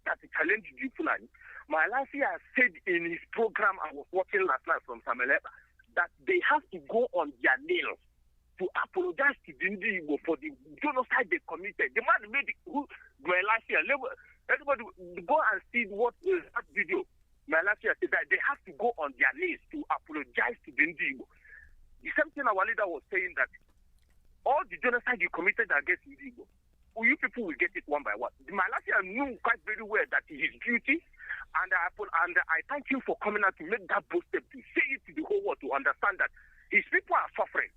that challenged the Fulani, Malaysia said in his program I was watching last night from Sameleba that they have to go on their nails to apologize to the Igbo for the genocide they committed. The man made Malaysia. Everybody go and see what is that video. Malaysia said that they have to go on their knees to apologize to the Igbo. The same thing our leader was saying, that all the genocide you committed against the Igbo, you people will get it one by one. The Malaysia knew quite very well that he is guilty, and I thank him for coming out to make that bold step to say it to the whole world to understand that his people are suffering,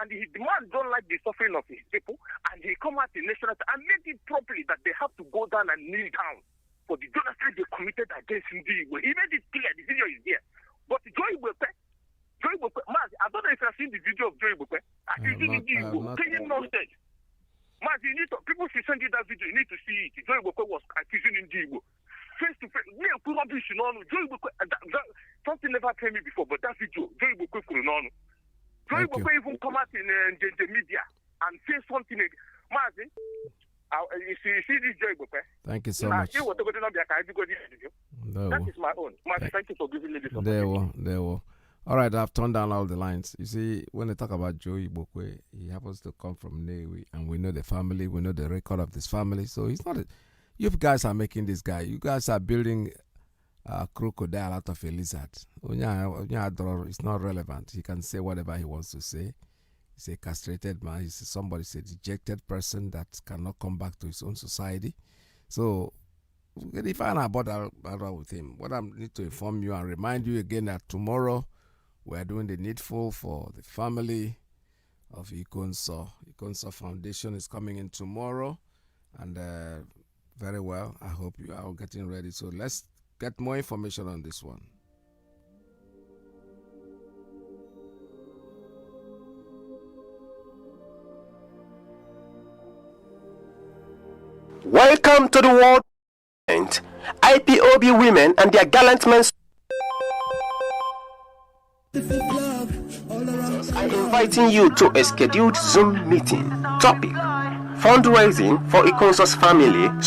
and the man don't like the suffering of his people, and he come out in national and make it properly that they have to go down and kneel down for the genocide they committed against Ndi Igbo. He made it clear. The video is there. But Joy Igbope, Mazi, I don't know if you have seen the video of Joy Igbope. Accusing Ndi Igbo, saying nonsense. Mazi, people should send you that video. You need to see it. Joy Igbope was accusing Ndi Igbo. Face to face. Me and rubbish, Joy Igbope, something never told me before, but that video, Joy Igbope, Joy Igbope even come out in the media and say something. Mazi, you see this Joy Igbope? Thank you so much. No. That is my own. Mazi, thank you for giving me this opportunity. There were. All right, I've turned down all the lines. You see, when they talk about Joe Ibokwe, he happens to come from Newi, and we know the family, we know the record of this family. So he's not. You guys are making this guy. You guys are building a crocodile out of a lizard. It's not relevant. He can say whatever he wants to say. He's a castrated man. He's a dejected person that cannot come back to his own society. So if I not bother with him, what I need to inform you and remind you again that tomorrow we are doing the needful for the family of Ikonso. Ikonso Foundation is coming in tomorrow, and very well. I hope you are getting ready. So let's get more information on this one. Welcome to the world. IPOB women and their gallant men. I'm inviting you to a scheduled Zoom meeting. Topic: fundraising for Ikonso's family /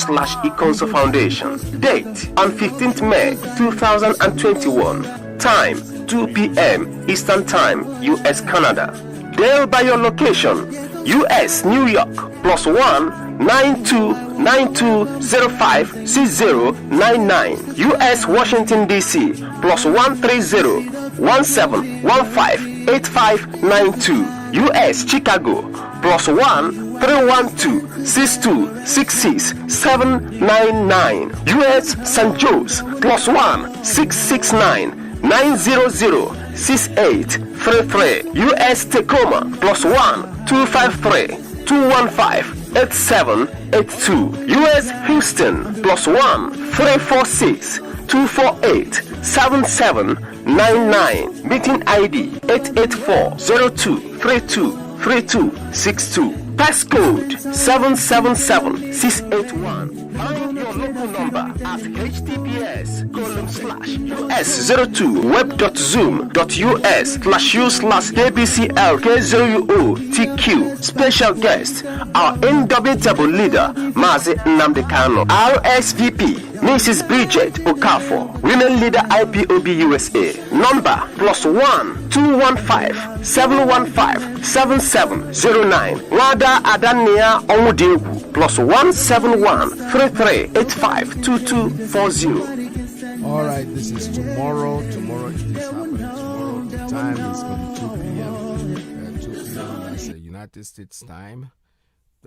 Ikonso Foundation. Date: on 15th May 2021. Time: 2 p.m. Eastern Time, US Canada. Dial by your location: US New York +1 9292056099, US Washington DC +130 17158592, US Chicago +1 312-6266-799, US St. Joe's +1 669-900-6833, US Tacoma +1 253-215-8782, US Houston +1 346-248-7799, meeting ID 884-0232-3262, passcode 777681. Find your local number at https://us02 web.zoom.us/u/kbclk0utq. Special guest, our indomitable leader, Mazi Iyke, RSVP, Mrs. Bridget Okafor, Women Leader IPOB USA. Number +1 215 715 7709. Wada Adania Omudegu +171 33852240. All right, this is tomorrow. Tomorrow it is happening. Tomorrow the time is going to be 2 p.m. 2 p.m. That's United States time.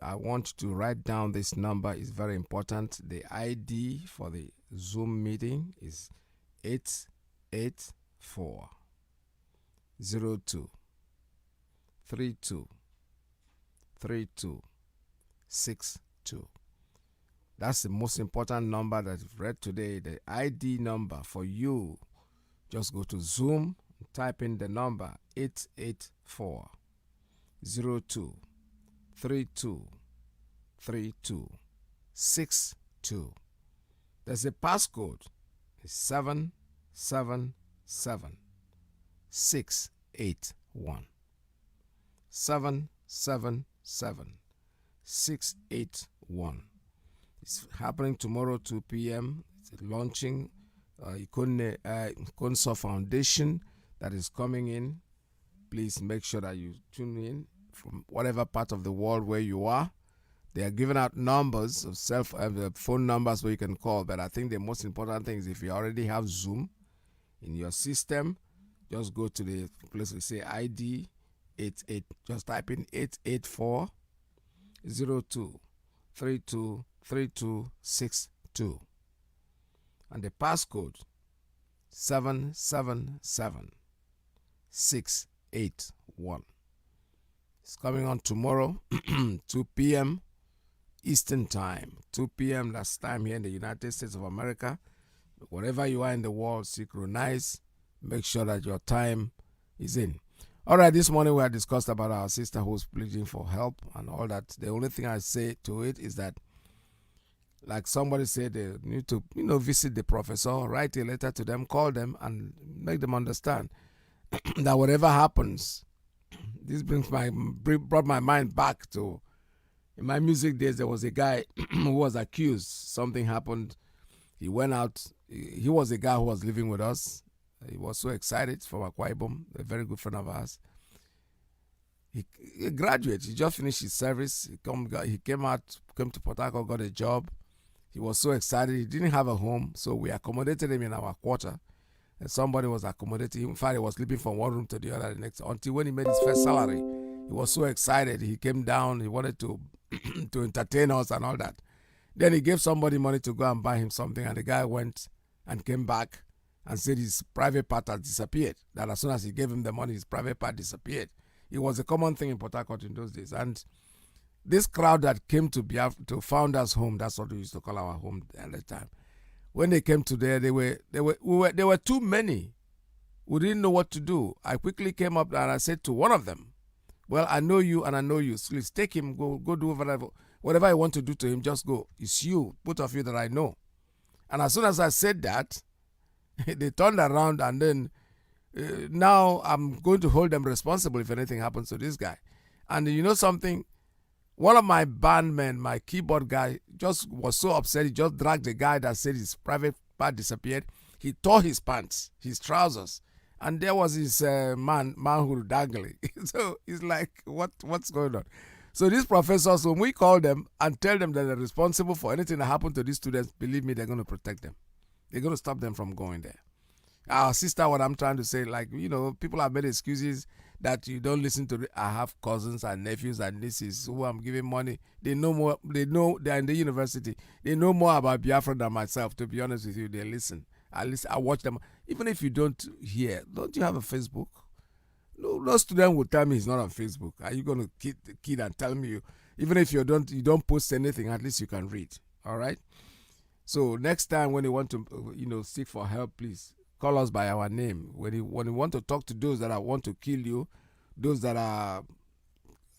I want you to write down this number. It's very important. The ID for the Zoom meeting is 884 02 32 32 62. That's the most important number that I've read today. The ID number for you. Just go to Zoom, type in the number 884 02 32 32 62. There's a passcode. It's 777 681. 777-681. It's happening tomorrow, 2 p.m. It's launching Ikonso Foundation that is coming in. Please make sure that you tune in from whatever part of the world where you are. They are giving out numbers of phone numbers where you can call. But I think the most important thing is if you already have Zoom in your system, just go to the place we say ID 88. Just type in 884-02-32-3262. And the passcode 777-681. It's coming on tomorrow, 2 p.m. Eastern Time. 2 p.m. That's time here in the United States of America. Wherever you are in the world, synchronize. Make sure that your time is in. All right, this morning we had discussed about our sister who's pleading for help and all that. The only thing I say to it is that, like somebody said, they need to, visit the professor, write a letter to them, call them, and make them understand that whatever happens, this brought my mind back to, in my music days, there was a guy who was accused. Something happened. He went out. He was a guy who was living with us. He was so excited from Akwa Ibom, a very good friend of ours. He graduated. He just finished his service. He came to Port Harcourt, got a job. He was so excited. He didn't have a home, so we accommodated him in our quarter. And somebody was accommodating him. In fact, he was sleeping from one room to the other the next. Until when he made his first salary, he was so excited. He came down. He wanted to to entertain us and all that. Then he gave somebody money to go and buy him something, and the guy went and came back and said his private part had disappeared. That as soon as he gave him the money, his private part disappeared. It was a common thing in Port Harcourt in those days. And this crowd that came to Founders Home, that's what we used to call our home at the time. When they came to there, they were too many. We didn't know what to do. I quickly came up and I said to one of them, well, I know you and I know you. So please take him, go do whatever I want to do to him, just go. It's you, both of you that I know. And as soon as I said that, they turned around and then now I'm going to hold them responsible if anything happens to this guy. And you know something? One of my bandmen, my keyboard guy, just was so upset. He just dragged the guy that said his private part disappeared. He tore his pants, his trousers, and there was his manhood dangling. So it's like, what's going on? So these professors, when we call them and tell them that they're responsible for anything that happened to these students, believe me, they're going to protect them. They're going to stop them from going there. Our sister, what I'm trying to say, people have made excuses that you don't listen to. I have cousins and nephews and nieces who I'm giving money. They know more. They're in the university. They know more about Biafra than myself. To be honest with you, they listen. I watch them. Even if you don't hear, don't you have a Facebook? No student will tell me he's not on Facebook. Are you going to kid and tell me even if you don't post anything, at least you can read. All right. So next time when you want to, seek for help, please call us by our name. When you want to talk to those that want to kill you, those that are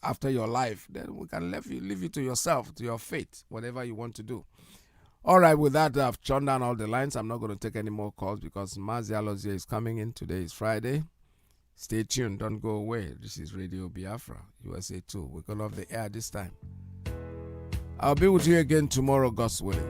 after your life, then we can leave you to yourself, to your fate, whatever you want to do. All right, with that, I've turned down all the lines. I'm not going to take any more calls because Mazi Iyke is coming in. Today is Friday. Stay tuned. Don't go away. This is Radio Biafra, USA 2. We're going to have the air this time. I'll be with you again tomorrow, God's willing.